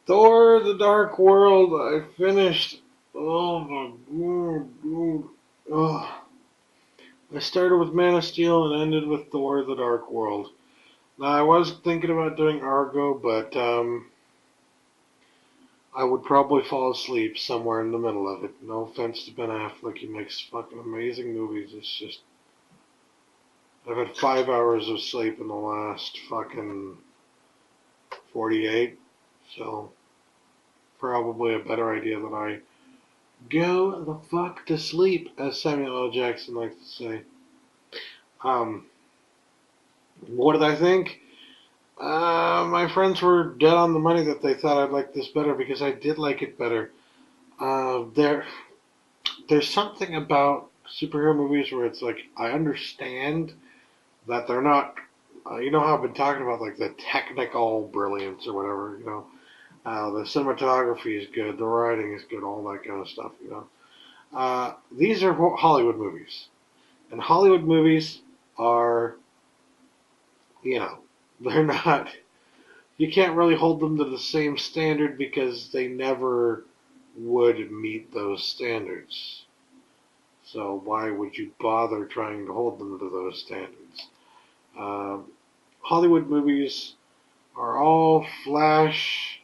Thor: The Dark World. I finished. Oh my god. Oh. I started with Man of Steel and ended with Thor: The Dark World. Now, I was thinking about doing Argo, but I would probably fall asleep somewhere in the middle of it. No offense to Ben Affleck, he makes fucking amazing movies. It's just I've had 5 hours of sleep in the last fucking 48, so probably a better idea that I go the fuck to sleep, as Samuel L. Jackson likes to say. What did I think? My friends were dead on the money that they thought I'd like this better because I did like it better. There's something about superhero movies where it's like I understand that they're not. You know how I've been talking about like the technical brilliance or whatever. You know, the cinematography is good, the writing is good, all that kind of stuff. You know, these are Hollywood movies, and Hollywood movies are, you know, they're not. You can't really hold them to the same standard because they never would meet those standards. So why would you bother trying to hold them to those standards? Hollywood movies are all flash,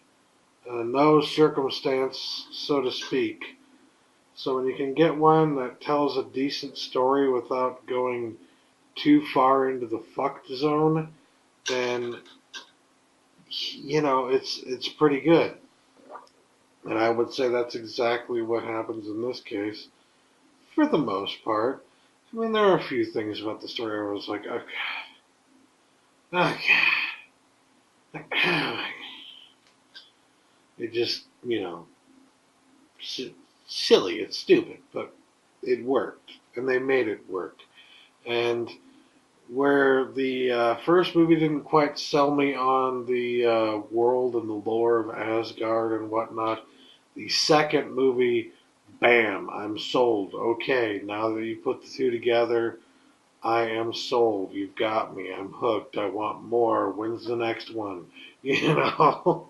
no circumstance, so to speak. So when you can get one that tells a decent story without going too far into the fucked zone, then you know it's pretty good. And I would say that's exactly what happens in this case, for the most part. I mean, there are a few things about the story where I was like, okay, It just, silly. It's stupid, but it worked, and they made it work. And where the first movie didn't quite sell me on the world and the lore of Asgard and whatnot, the second movie, bam, I'm sold. Okay, now that you put the two together, I am sold. You've got me. I'm hooked. I want more. When's the next one? You know?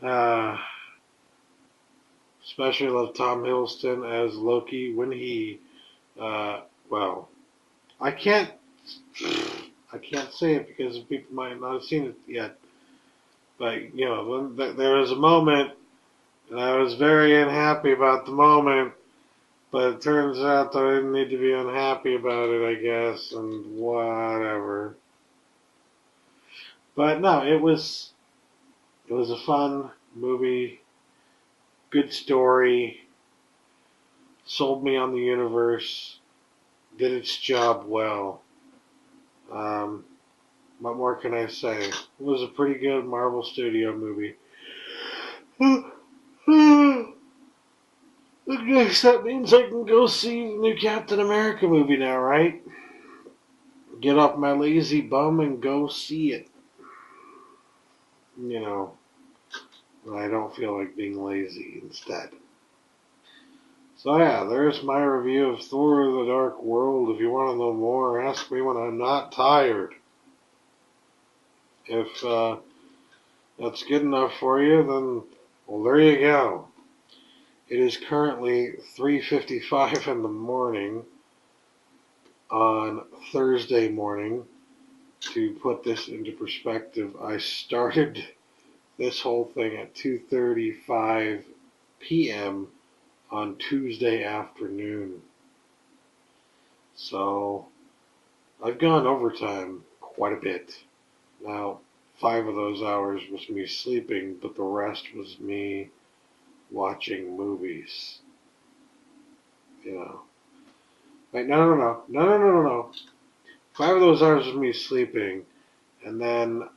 Uh, Especially love Tom Hiddleston as Loki when he, well, I can't, I can't say it because people might not have seen it yet. But there was a moment, and I was very unhappy about the moment. But it turns out that I didn't need to be unhappy about it, I guess, and whatever. But no, it was a fun movie, good story, sold me on the universe, did its job well. What more can I say? It was a pretty good Marvel Studio movie. I guess that means I can go see the new Captain America movie now, right? Get off my lazy bum and go see it. I don't feel like being lazy instead. So yeah, there's my review of Thor: The Dark World. If you want to know more, ask me when I'm not tired. If that's good enough for you, then, well, there you go. It is currently 3:55 in the morning on Thursday morning. To put this into perspective, I started this whole thing at 2:35 p.m. on Tuesday afternoon. So I've gone overtime quite a bit. Now, 5 of those hours was me sleeping, but the rest was me watching movies. Wait, no. 5 of those hours was me sleeping, and then,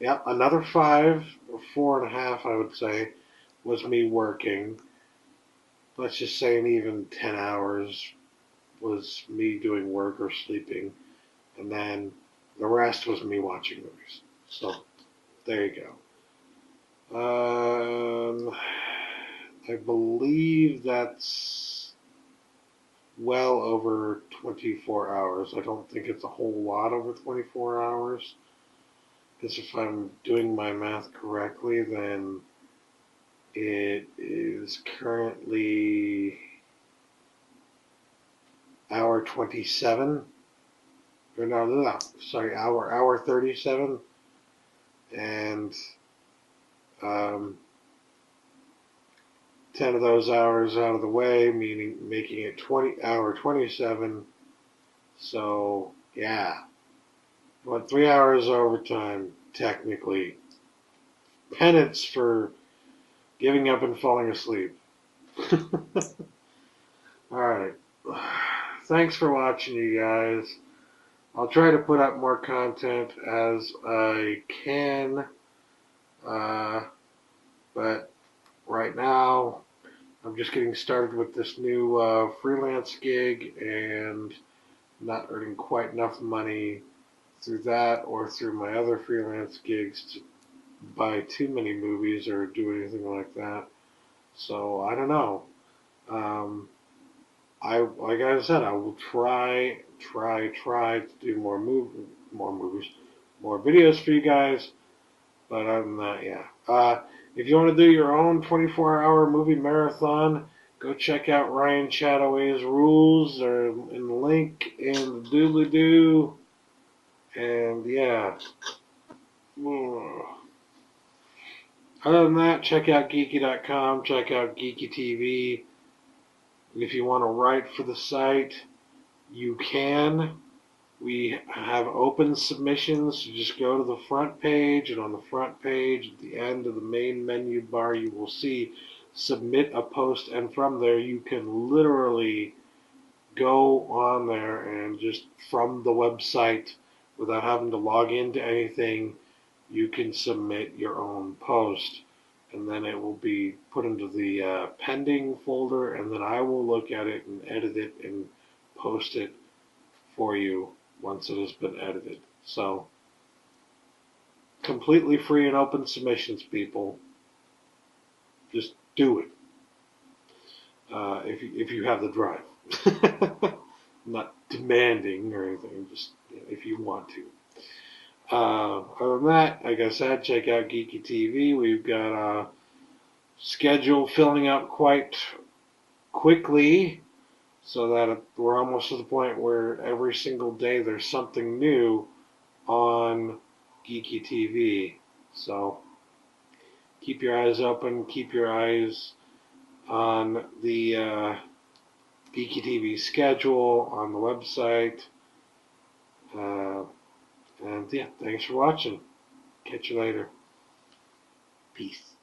another 5, or 4.5, I would say, was me working. Let's just say an even 10 hours was me doing work or sleeping, and then the rest was me watching movies. So, there you go. I believe that's well over 24 hours. I don't think it's a whole lot over 24 hours. Because if I'm doing my math correctly, then it is currently hour 27. Or no, sorry, hour 37. And 10 of those hours out of the way, meaning making it hour 27. So, yeah. About 3 hours overtime, technically. Penance for giving up and falling asleep. Alright. Thanks for watching, you guys. I'll try to put up more content as I can. But right now, I'm just getting started with this new freelance gig and not earning quite enough money through that or through my other freelance gigs to buy too many movies or do anything like that. So I don't know. Like I said, I will try to do more movies, more videos for you guys. But other than that, yeah. If you want to do your own 24-hour movie marathon, go check out Ryan Chattaway's rules. They're in the link in the doobly-doo. And yeah. Other than that, check out geeky.com, check out Geeky TV. If you want to write for the site, you can. We have open submissions. You just go to the front page, and on the front page, at the end of the main menu bar, you will see submit a post, and from there you can literally go on there and just from the website, without having to log into anything, you can submit your own post, and then it will be put into the pending folder, and then I will look at it and edit it and post it for you once it has been edited. So, completely free and open submissions, people. Just do it. If you have the drive. I'm not demanding or anything, just if you want to. Other than that, like I said, check out Geeky TV. We've got a schedule filling up quite quickly, so that we're almost to the point where every single day there's something new on Geeky TV. So keep your eyes open, keep your eyes on the Geeky TV schedule on the website. And yeah, thanks for watching. Catch you later. Peace.